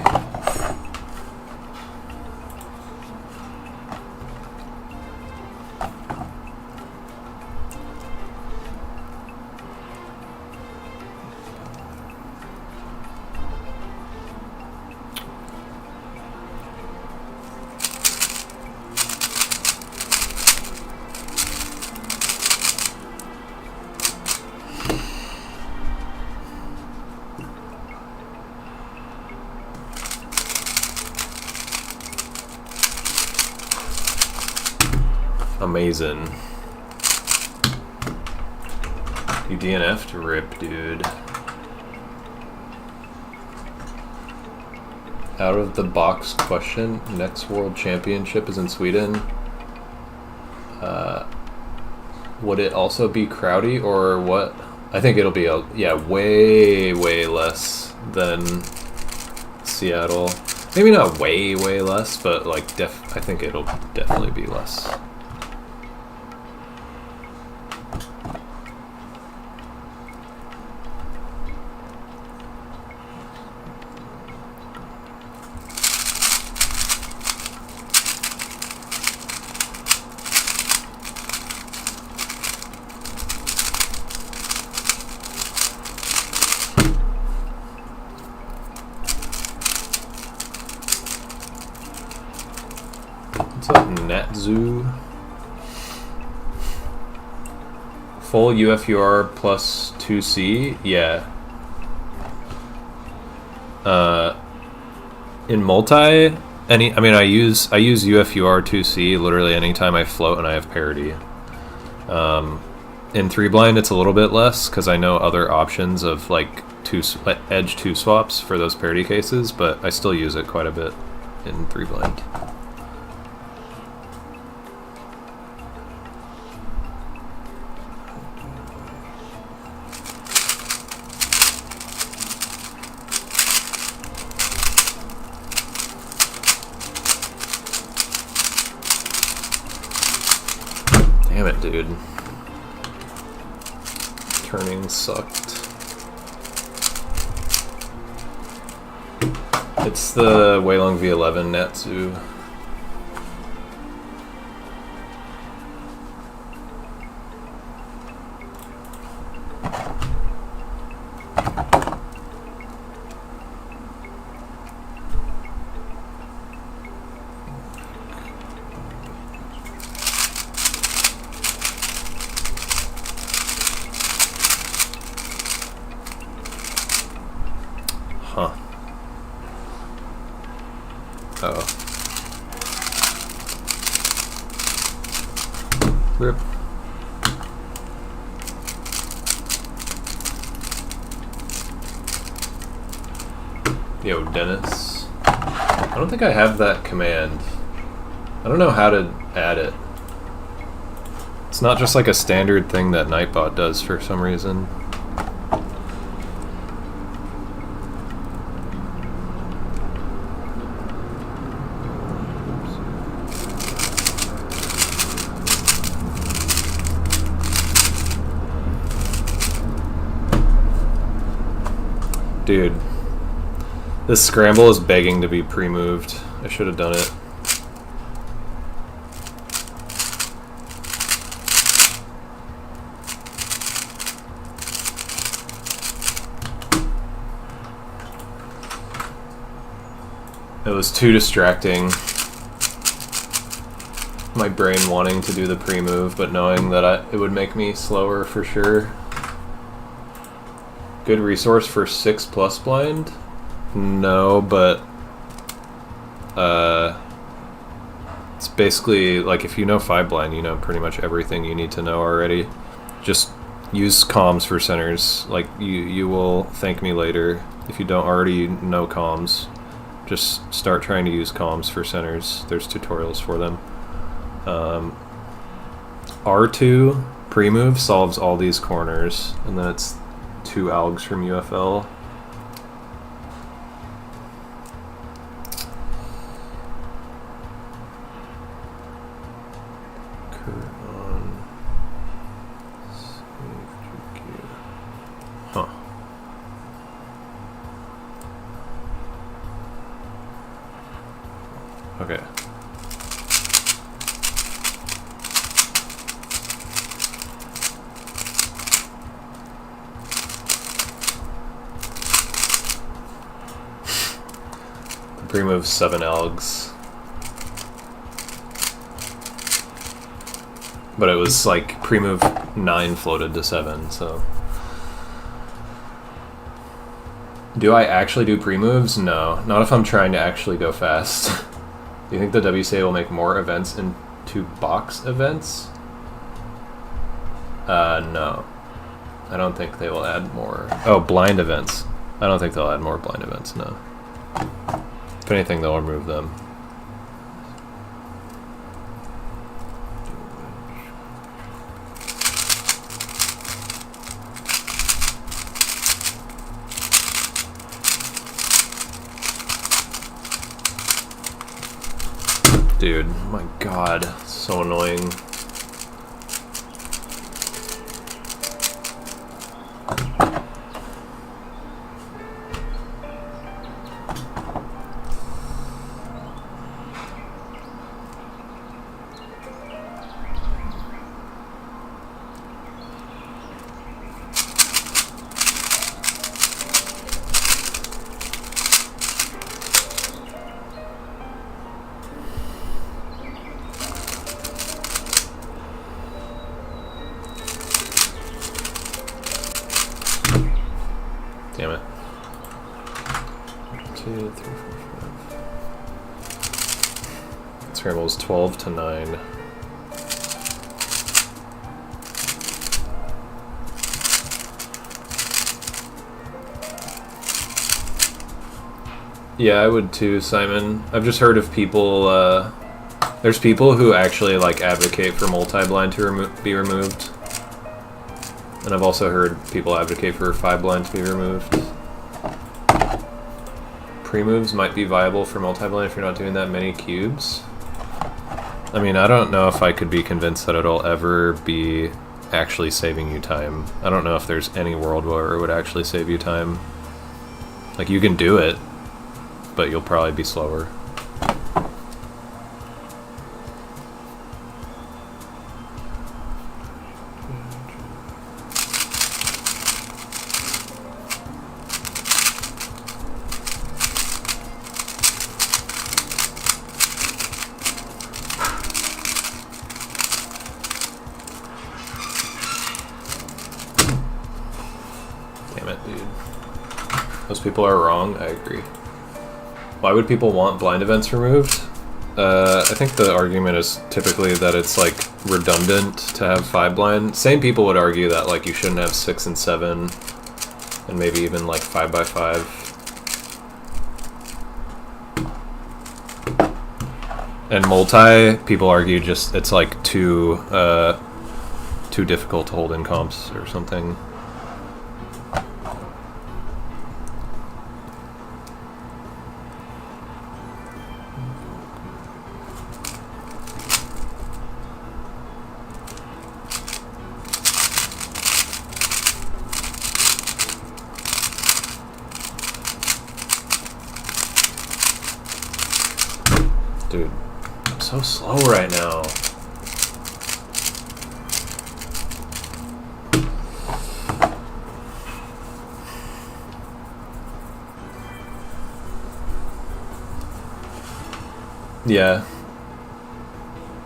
Amazing. You DNF'd? Rip, dude. Out of the box question. Next World Championship is in Sweden. Would it also be crowdy or what? I think it'll be, way less than Seattle. Maybe not way less, but like I think it'll definitely be less. What's up, Natzu? Full UFUR plus 2C? Yeah. In multi, I use UFUR 2C literally anytime I float and I have parity. In 3 blind, it's a little bit less because I know other options of like edge 2 swaps for those parity cases, but I still use it quite a bit in 3 blind. Damn it, dude. Turning sucked. It's the Weilong V11 Natsu. Huh. Oh. Rip. Yo, Dennis. I don't think I have that command. I don't know how to add it. It's not just like a standard thing that Nightbot does for some reason. Dude, this scramble is begging to be pre-moved. I should have done it. It was too distracting. My brain wanting to do the pre-move, but knowing that it would make me slower for sure. Good resource for 6+ blind? No, but it's basically like if you know 5 blind, you know pretty much everything you need to know already. Just use comms for centers. Like you will thank me later if you don't already know comms. Just start trying to use comms for centers. There's tutorials for them. R2 pre-move solves all these corners, and then it's 2 algs from UFL. Huh. Okay. Pre-move 7 algs. But it was like pre-move 9 floated to 7, so. Do I actually do pre-moves? No. Not if I'm trying to actually go fast. Do you think the WCA will make more events into box events? No. I don't think they will add more. Oh, blind events. I don't think they'll add more blind events, no. If anything, they'll remove them. Dude, my god, so annoying. Damn it. 1, 2, 3, 4, 5. Scramble is 12 to 9. Yeah, I would too, Simon. I've just heard of people, there's people who actually like advocate for multi-blind to be removed. And I've also heard people advocate for 5 blind to be removed. Pre-moves might be viable for multi-blind if you're not doing that many cubes. I mean, I don't know if I could be convinced that it'll ever be actually saving you time. I don't know if there's any world where it would actually save you time. Like, you can do it, but you'll probably be slower. Damn it, dude. Those people are wrong, I agree. Why would people want blind events removed? I think the argument is typically that it's like redundant to have 5 blind. Same people would argue that like you shouldn't have 6 and 7 and maybe even like 5 by 5. And multi, people argue just it's like too difficult to hold in comps or something. Dude, I'm so slow right now. Yeah.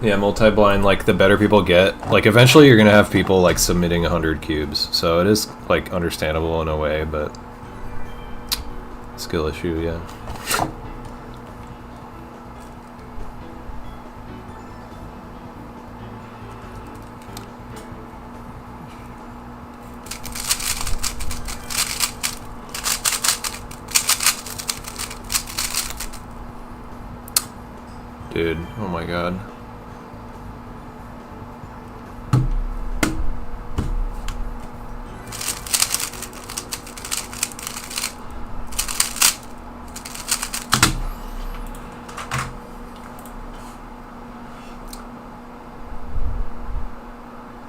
Yeah, multi-blind, like, the better people get, like, eventually you're gonna have people, like, submitting 100 cubes, so it is, like, understandable in a way, but skill issue, yeah. Dude, oh my god.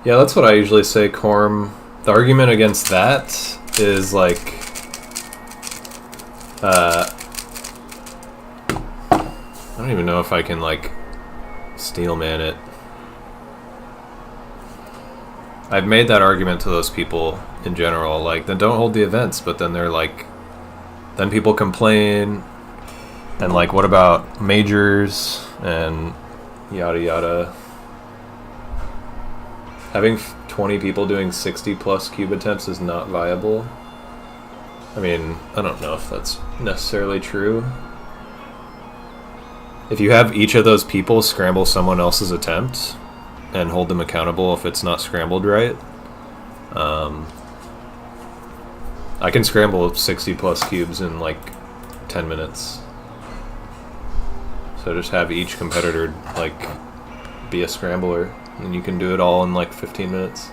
Yeah, that's what I usually say, Corm. The argument against that is like, I don't even know if I can like steel man it. I've made that argument to those people in general, like, then don't hold the events, but then they're like, then people complain, and like, what about majors, and yada yada. Having 20 people doing 60 plus cube attempts is not viable. I mean, I don't know if that's necessarily true. If you have each of those people scramble someone else's attempt and hold them accountable if it's not scrambled right, I can scramble 60 plus cubes in like 10 minutes. So just have each competitor like be a scrambler, and you can do it all in like 15 minutes.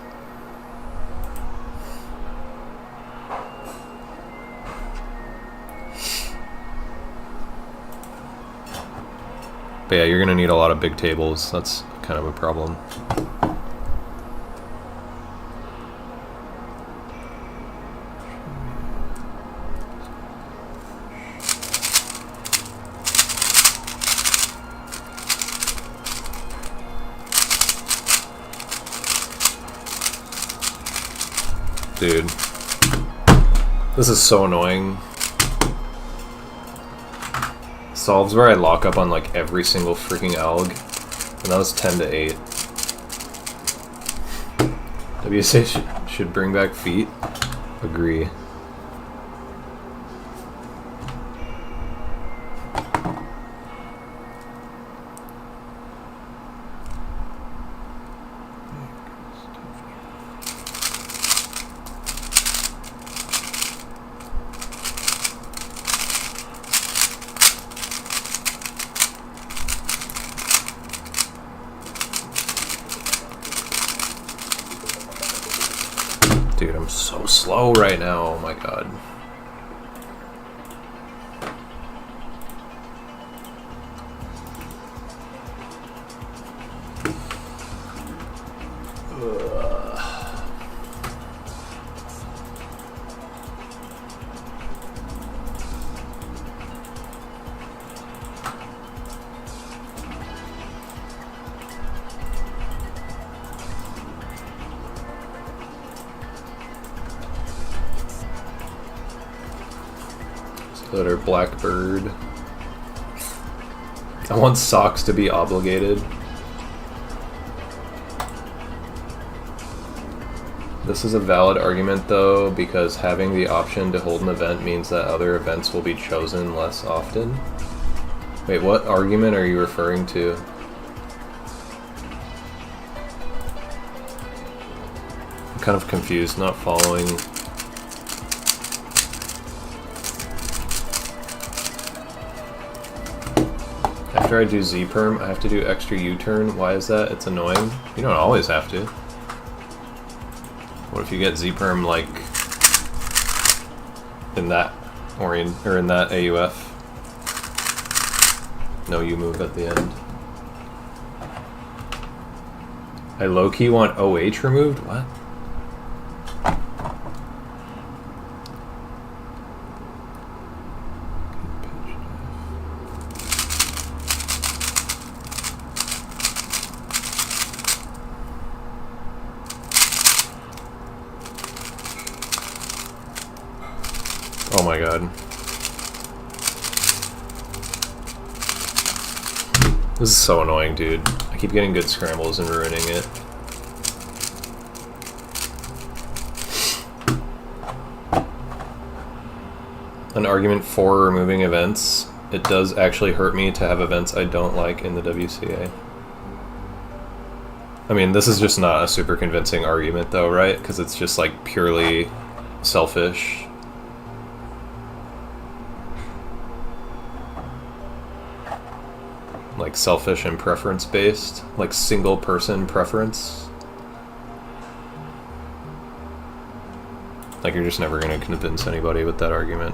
But yeah, you're gonna need a lot of big tables. That's kind of a problem. Dude, this is so annoying. Solves where I lock up on like every single freaking alg, and that was 10 to 8. WSA should bring back feet. Agree. Dude, I'm so slow right now, oh my god. Letter Blackbird. I want socks to be obligated. This is a valid argument though, because having the option to hold an event means that other events will be chosen less often. Wait, what argument are you referring to? I'm kind of confused, not following. After I do Z-perm, I have to do extra U-turn. Why is that? It's annoying. You don't always have to. What if you get Z-perm like in that in that AUF? No U move at the end. I low-key want OH removed? What? Oh my god. This is so annoying, dude. I keep getting good scrambles and ruining it. An argument for removing events. It does actually hurt me to have events I don't like in the WCA. I mean, this is just not a super convincing argument though, right? Because it's just like purely selfish. Like selfish and preference based, like single person preference. Like you're just never going to convince anybody with that argument.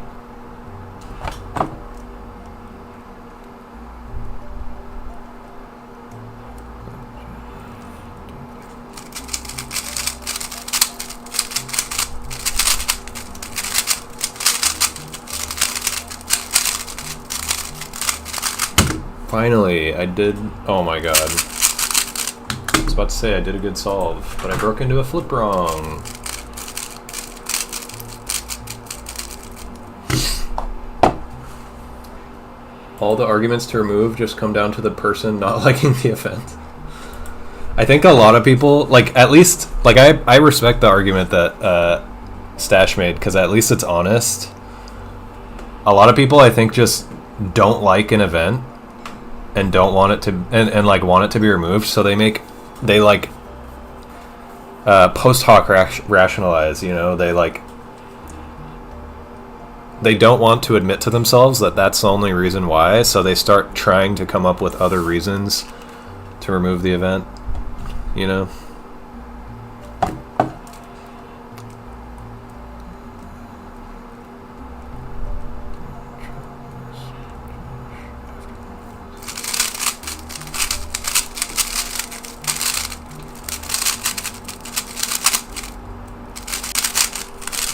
Finally, I did. Oh my god. I was about to say I did a good solve, but I broke into a flip wrong. All the arguments to remove just come down to the person not liking the event. I think a lot of people, like, at least, like, I respect the argument that Stash made, because at least it's honest. A lot of people, I think, just don't like an event and don't want it to, and like want it to be removed, so they post hoc rationalize, you know, they don't want to admit to themselves that that's the only reason why, so they start trying to come up with other reasons to remove the event, you know?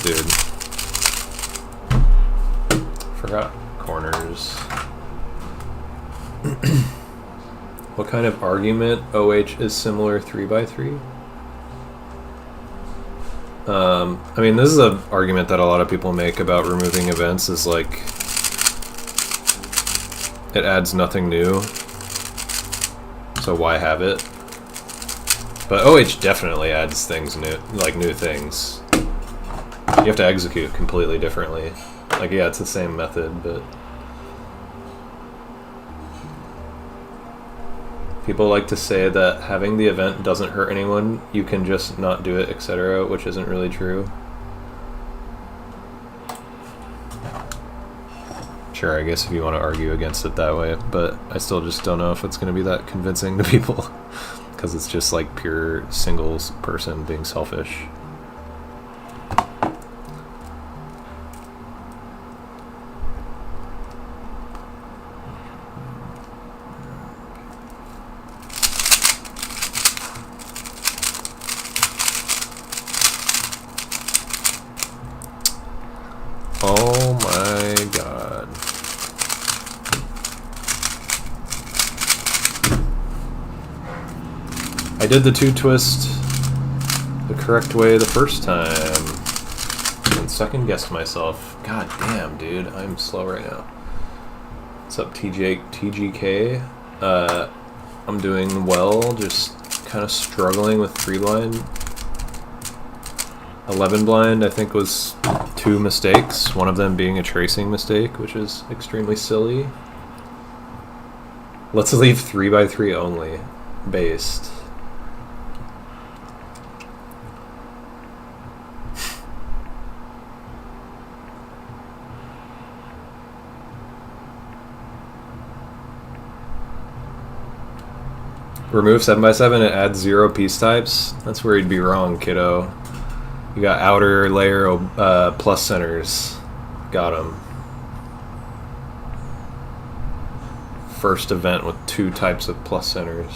Dude. Forgot corners. What kind of argument OH is similar 3x3? I mean, this is an argument that a lot of people make about removing events, is like it adds nothing new, so why have it? But OH definitely adds things new, like new things. You have to execute completely differently. Like, yeah, it's the same method, but people like to say that having the event doesn't hurt anyone, you can just not do it, etc., which isn't really true. Sure, I guess if you want to argue against it that way, but I still just don't know if it's going to be that convincing to people, because it's just like pure single person being selfish. Oh my god. I did the two twist the correct way the first time. And second guessed myself. God damn, dude, I'm slow right now. What's up, TGK? I'm doing well, just kind of struggling with 3 blind. 11 blind, I think, was 2 mistakes, one of them being a tracing mistake, which is extremely silly. Let's leave 3x3 only, based. Remove 7x7, it adds 0 piece types. That's where you'd be wrong, kiddo. You got outer layer plus centers. Got them. First event with 2 types of plus centers.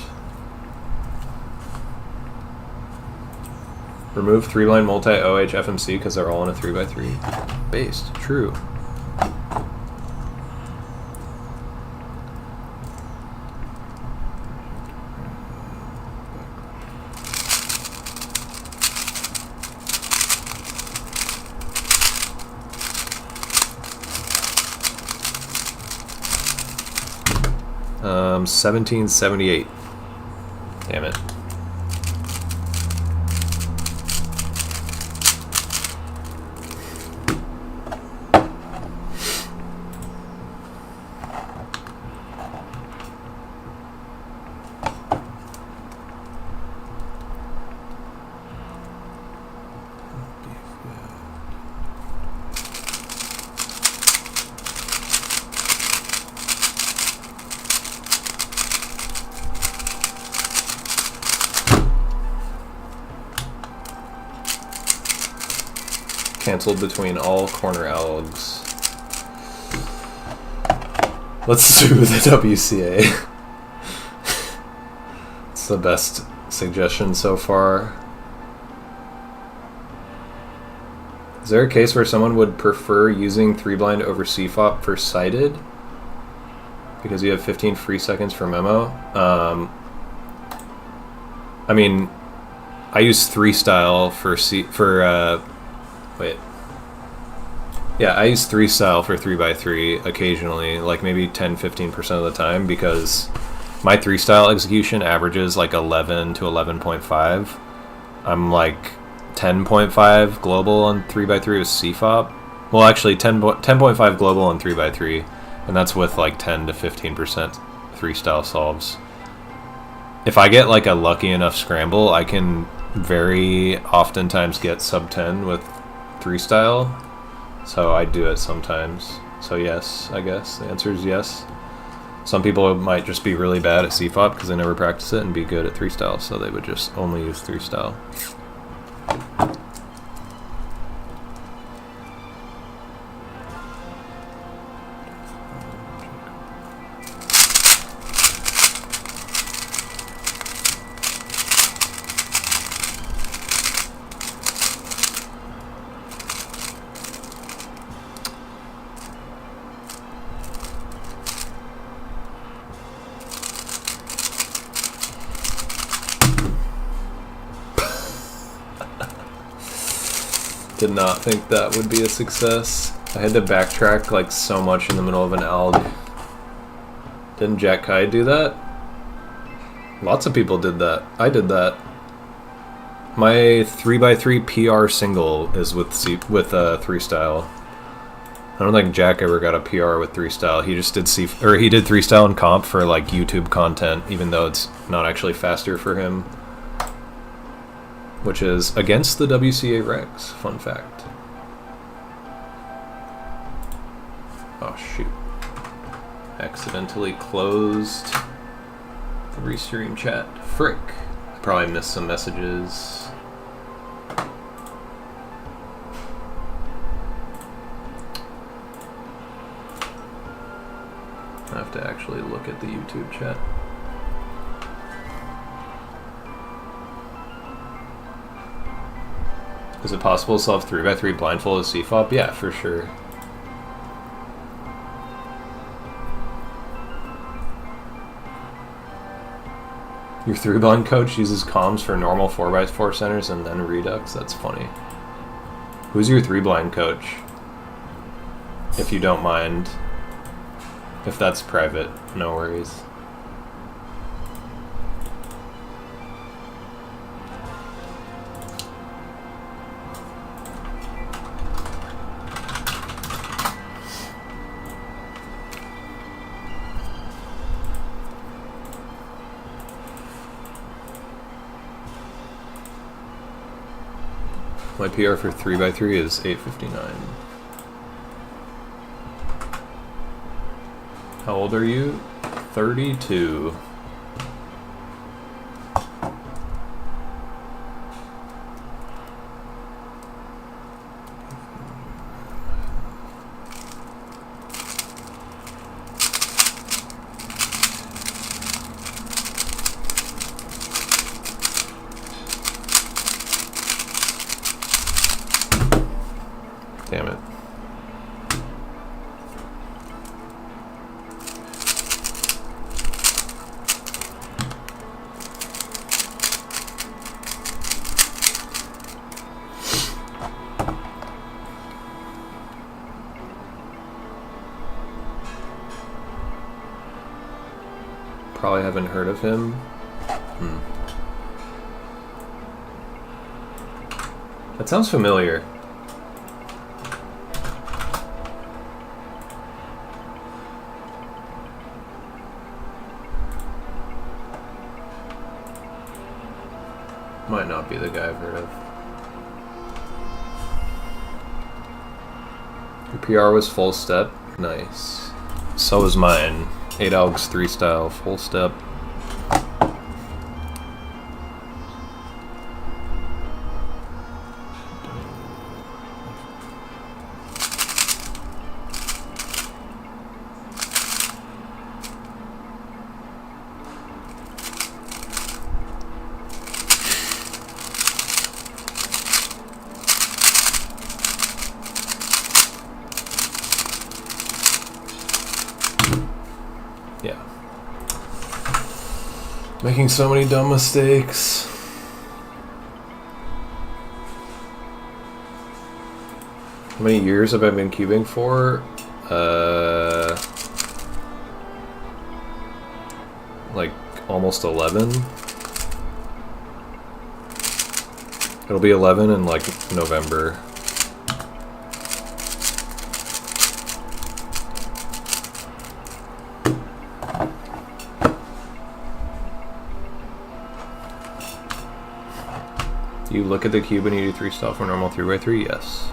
Remove 3 blind multi OH FMC because they're all in a 3x3. Based. True. Um, 1778. Damn it. Cancelled between all corner algs. Let's do the WCA. It's the best suggestion so far. Is there a case where someone would prefer using 3 blind over CFOP for sighted? Because you have 15 free seconds for memo? I mean, I use 3 style for Yeah, I use 3 style for 3x3 occasionally, like maybe 10-15% of the time, because my 3 style execution averages like 11 to 11.5. I'm like 10.5 global on 3x3 with CFOP. Well, actually 10.5 global on 3x3, and that's with like 10 to 15% 3 style solves. If I get like a lucky enough scramble, I can very oftentimes get sub 10 with 3 style, so I do it sometimes. So yes, I guess the answer is yes. Some people might just be really bad at CFOP because they never practice it and be good at 3 style, so they would just only use 3 style. Did not think that would be a success. I had to backtrack like so much in the middle of an alg. Didn't Jack Kai do that? Lots of people did that. I did that. My 3x3 PR single is with 3 style. I don't think Jack ever got a PR with 3 style. He just did he did 3 style in comp for like YouTube content, even though it's not actually faster for him. Which is against the WCA regs. Fun fact. Oh shoot. Accidentally closed the restream chat. Frick. I probably missed some messages. I have to actually look at the YouTube chat. Is it possible to solve 3x3 blindfolded CFOP? Yeah, for sure. Your 3-blind coach uses comms for normal 4x4 centers and then redux? That's funny. Who's your 3-blind coach? If you don't mind. If that's private, no worries. My PR for 3x3 is 8:59. How old are you? 32. Damn it. Probably haven't heard of him. That sounds familiar. Might not be the guy I've heard of. Your PR was full step? Nice. So was mine. 8 Algs 3 style, full step. Yeah. Making so many dumb mistakes. How many years have I been cubing for? Like almost 11. It'll be 11 in like November. You look at the cube and you do 3 style for normal 3x3? Yes.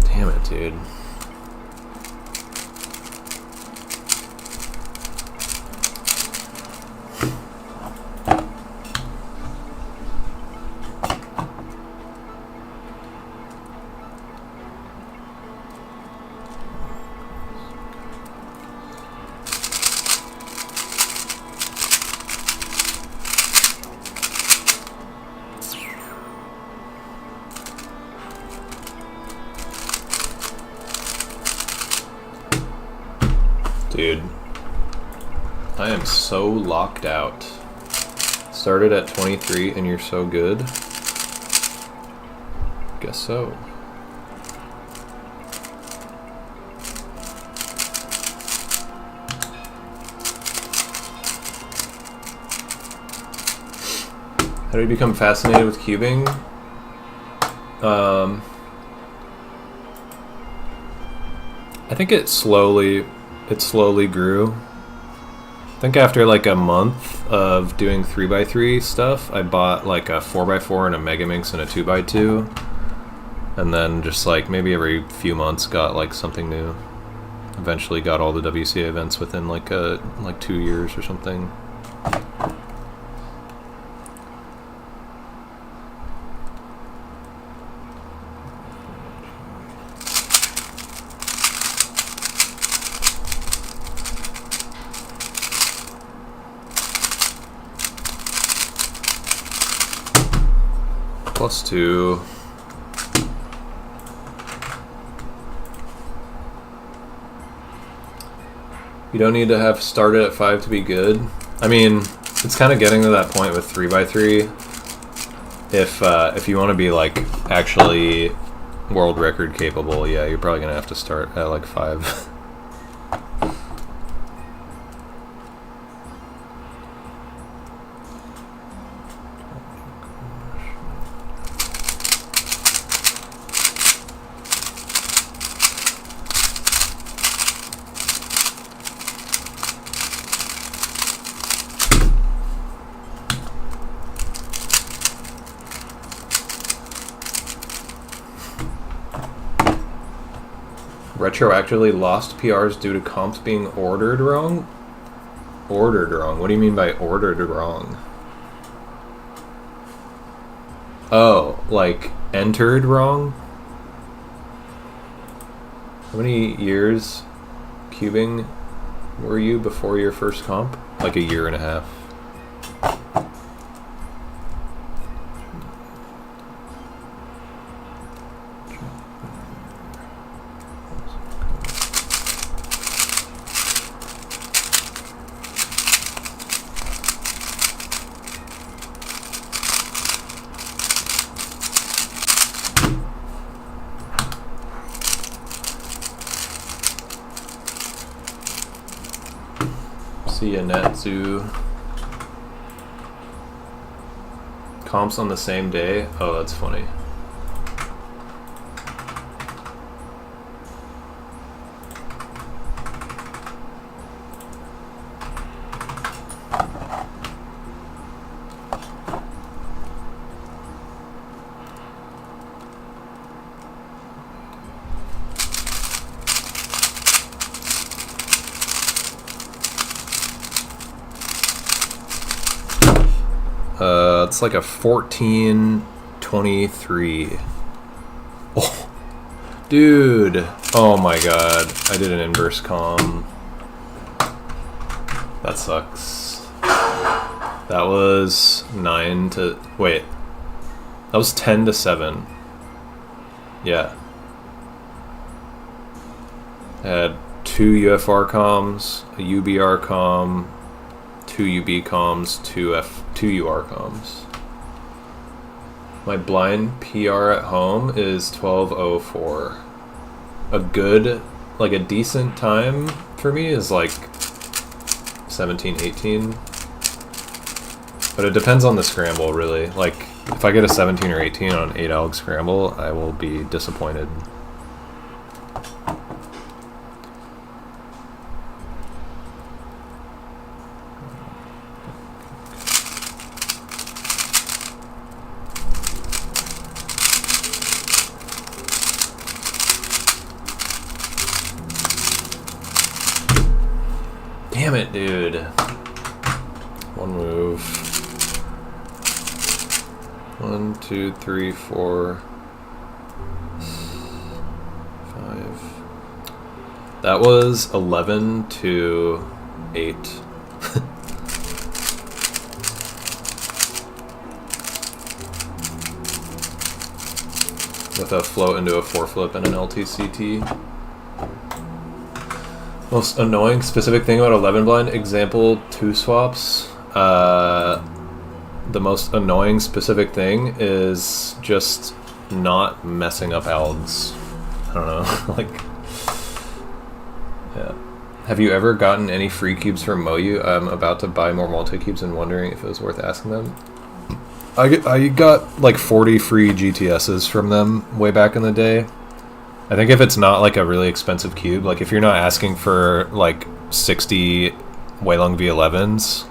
Damn it, dude. Dude, I am so locked out. Started at 23 and you're so good. Guess so. How do you become fascinated with cubing? I think it slowly grew. I think after like a month of doing 3x3 stuff, I bought like a 4x4 and a Megaminx and a 2x2, and then just like maybe every few months got like something new. Eventually got all the WCA events within like 2 years or something. +2. You don't need to have started at 5 to be good. I mean, it's kind of getting to that point with 3x3. If you want to be like actually world record capable, yeah, you're probably gonna have to start at like 5. Retroactively lost PRs due to comps being ordered wrong? Ordered wrong? What do you mean by ordered wrong? Oh, like entered wrong? How many years cubing were you before your first comp? Like a year and a half. See ya, Netzu. Comps on the same day? Oh, that's funny. It's like a 1423. Oh, dude. Oh my god. I did an inverse comm. That sucks. That was 9 to... Wait. That was 10 to 7. Yeah. I had 2 UFR comms, a UBR comm, 2 UB comms, 2 UR comms. My blind PR at home is 12:04. A good, like a decent time for me is like 17, 18. But it depends on the scramble, really. Like, if I get a 17 or 18 on 8 alg scramble, I will be disappointed. Damn it, dude. One move. 1, 2, 3, 4, 5. That was 11 to 8. With a float into a 4-flip and an LTCT. Most annoying specific thing about 11 blind, example 2 swaps. The most annoying specific thing is just not messing up algs. I don't know, like, yeah. Have you ever gotten any free cubes from Moyu? I'm about to buy more multi-cubes and wondering if it was worth asking them. I got like 40 free GTSs from them way back in the day. I think if it's not like a really expensive cube, like if you're not asking for like 60 Weilong V11s,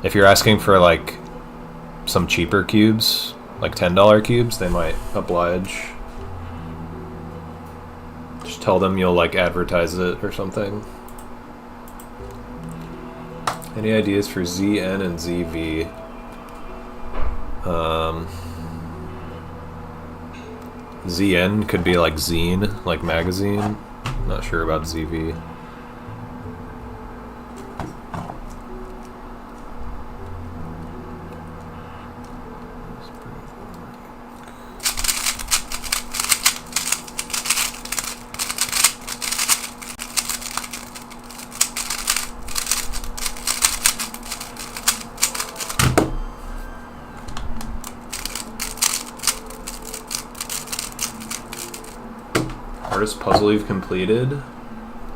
if you're asking for like some cheaper cubes, like $10 cubes, they might oblige. Just tell them you'll like advertise it or something. Any ideas for ZN and ZV? ZN could be like zine, like magazine. Not sure about ZV. Hardest puzzle you've completed?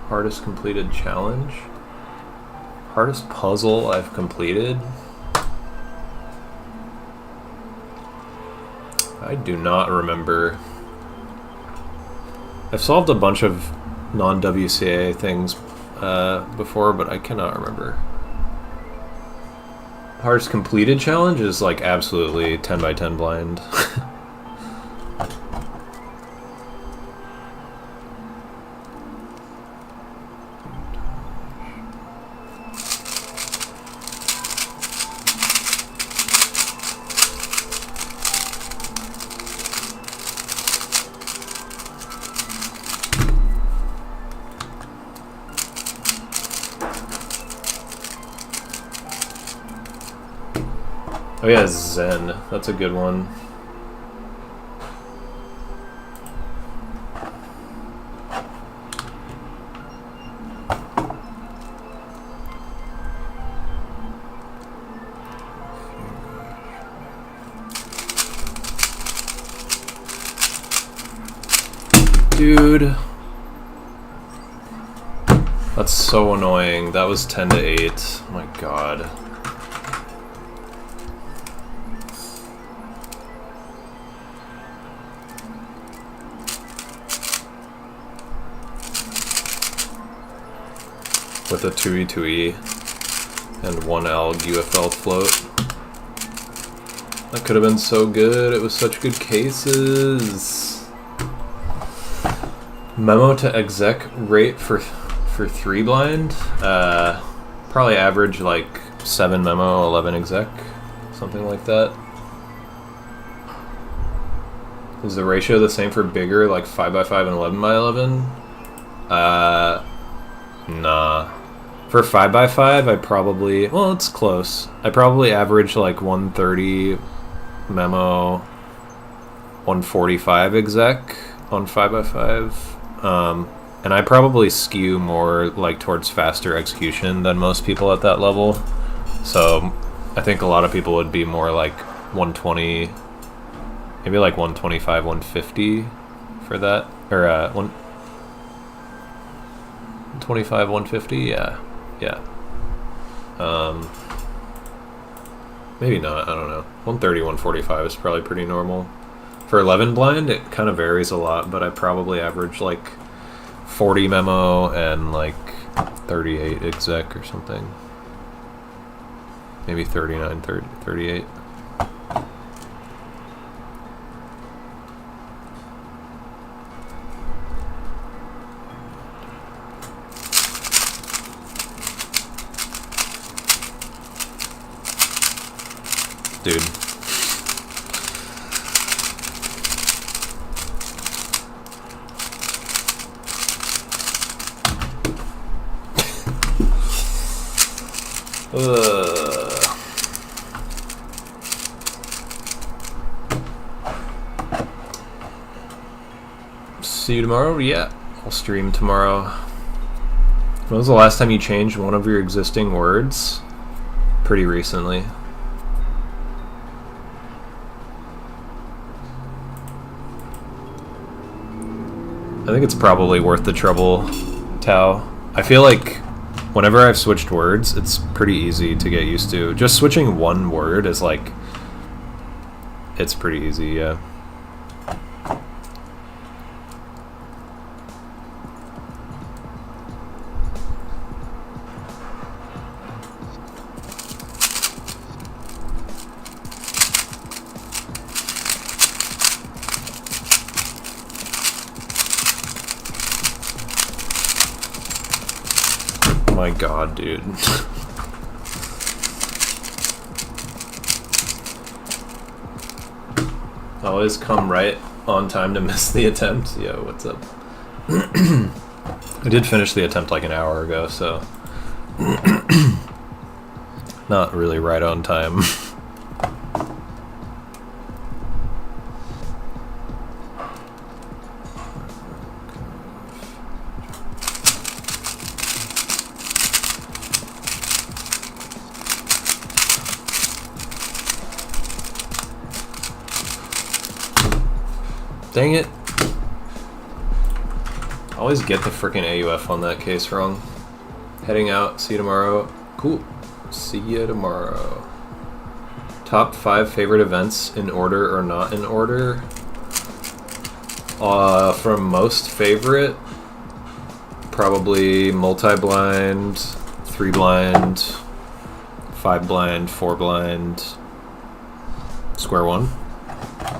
Hardest completed challenge? Hardest puzzle I've completed? I do not remember. I've solved a bunch of non-WCA things before, but I cannot remember. Hardest completed challenge is like absolutely 10 by 10 blind. Oh yeah, Zen. That's a good one. Dude. That's so annoying. That was 10 to 8. Oh my god. With a 2E2E and 1 alg UFL float. That could have been so good. It was such good cases. Memo to exec rate for 3 blind. Probably average like 7 memo, 11 exec, something like that. Is the ratio the same for bigger, like 5x5 and 11x11? Nah. For 5x5, I probably, well, it's close. I probably average like 130 memo, 145 exec on 5x5. And I probably skew more like towards faster execution than most people at that level. So I think a lot of people would be more like 120, maybe like 125, 150 for that. Or 125, 150, yeah. Yeah. Maybe not, I don't know. 130, 145 is probably pretty normal. For 11 blind, it kind of varies a lot, but I probably average like 40 memo and like 38 exec or something. Maybe 39, 30, 38. Dude. See you tomorrow? Yeah, I'll stream tomorrow. When was the last time you changed one of your existing words? Pretty recently. I think it's probably worth the trouble, Tao. I feel like whenever I've switched words, it's pretty easy to get used to. Just switching one word is like, it's pretty easy, yeah. My god, dude. Always come right on time to miss the attempt. Yo, what's up? I did finish the attempt like an hour ago, so not really right on time. Dang it. Always get the freaking AUF on that case wrong. Heading out. See you tomorrow. Cool. See you tomorrow. Top 5 favorite events in order or not in order. From most favorite, probably multi-blind, 3-blind, 5-blind, 4-blind, square one.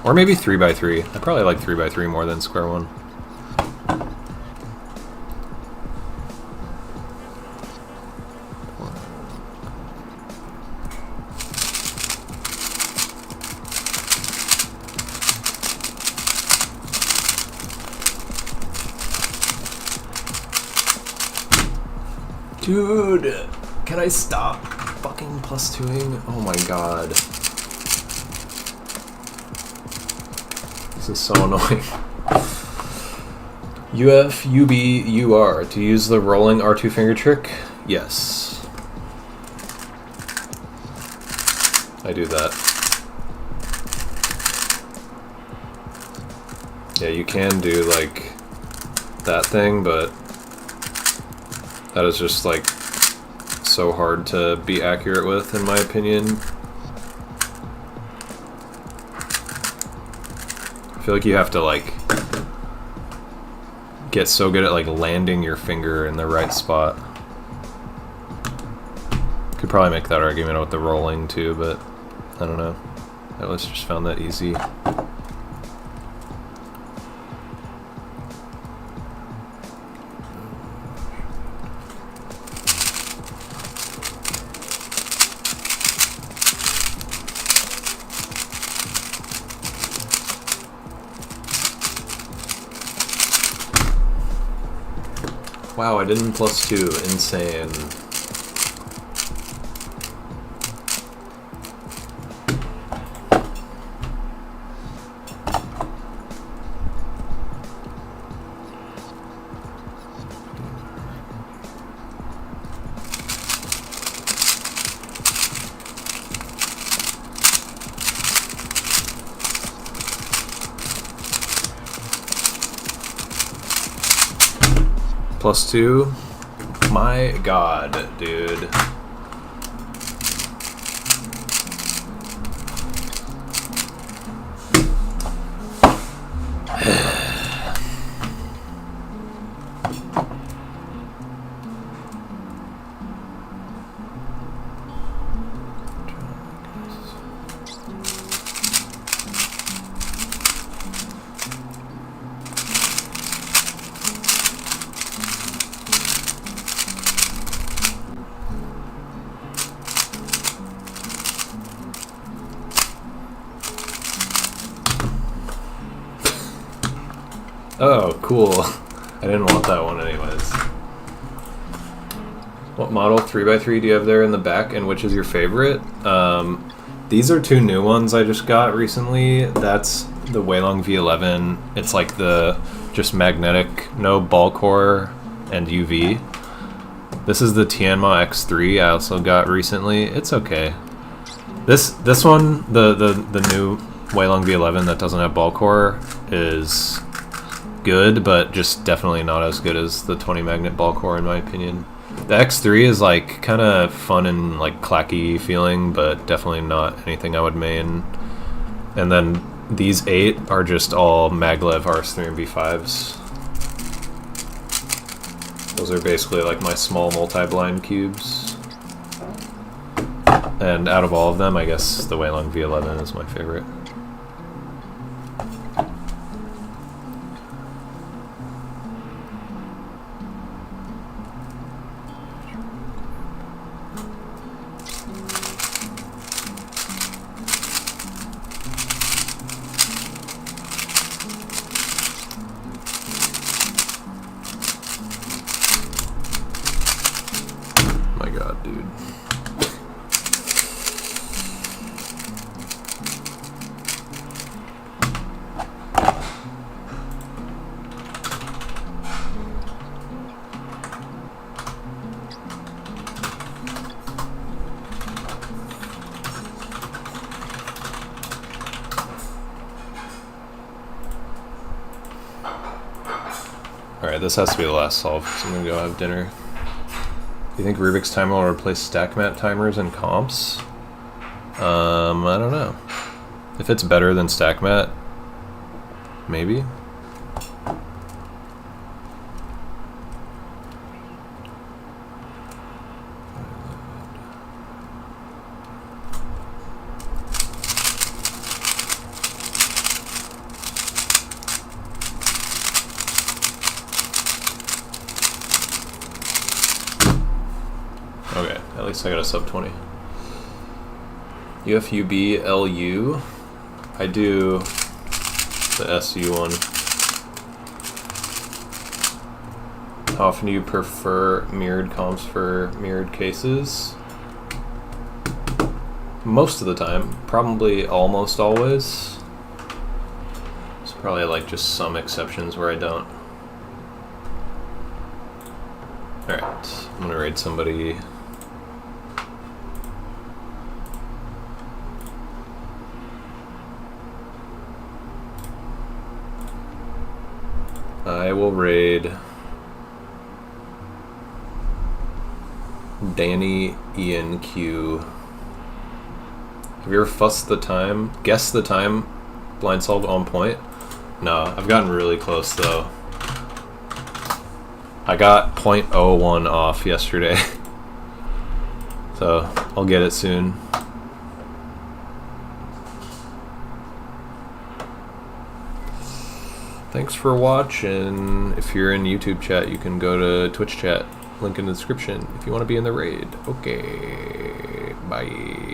Or maybe 3x3. I probably like 3x3 more than square one. Dude, can I stop fucking +2ing? Oh my god. This is so annoying. UF, UB, UR. To use the rolling R2 finger trick? Yes. I do that. Yeah, you can do like that thing, but that is just like so hard to be accurate with, in my opinion. I feel like you have to like get so good at like landing your finger in the right spot. Could probably make that argument with the rolling too, but I don't know. I always just found that easy. Wow, I didn't +2. Insane. +2? My god, dude. Oh, cool. I didn't want that one anyways. What model 3x3 do you have there in the back, and which is your favorite? These are 2 new ones I just got recently. That's the Weilong V11. It's like the just magnetic, no ball core and UV. This is the Tianma X3 I also got recently. It's okay. This one, the new Weilong V11 that doesn't have ball core is good, but just definitely not as good as the 20 magnet ball core in my opinion. The X3 is like kind of fun and like clacky feeling, but definitely not anything I would main. And then these 8 are just all maglev RS3 and V5s. Those are basically like my small multi-blind cubes. And out of all of them, I guess the Weilong V11 is my favorite. My god, dude. Alright, this has to be the last solve, so I'm gonna go have dinner. Do you think Rubik's Timer will replace stack mat timers and comps? I don't know. If it's better than stack mat, maybe. Okay, at least I got a sub 20. UFUB LU. I do the SU one. How often do you prefer mirrored comps for mirrored cases? Most of the time, probably almost always. There's probably like just some exceptions where I don't. Alright, I'm gonna raid somebody. I will raid Danny Ian Q. Have you ever fussed the time? Guessed the time blind solved on point? No, I've gotten really close though. I got 0.01 off yesterday. So I'll get it soon. Thanks for watching. If you're in YouTube chat, you can go to Twitch chat. Link in the description if you want to be in the raid. Okay, bye.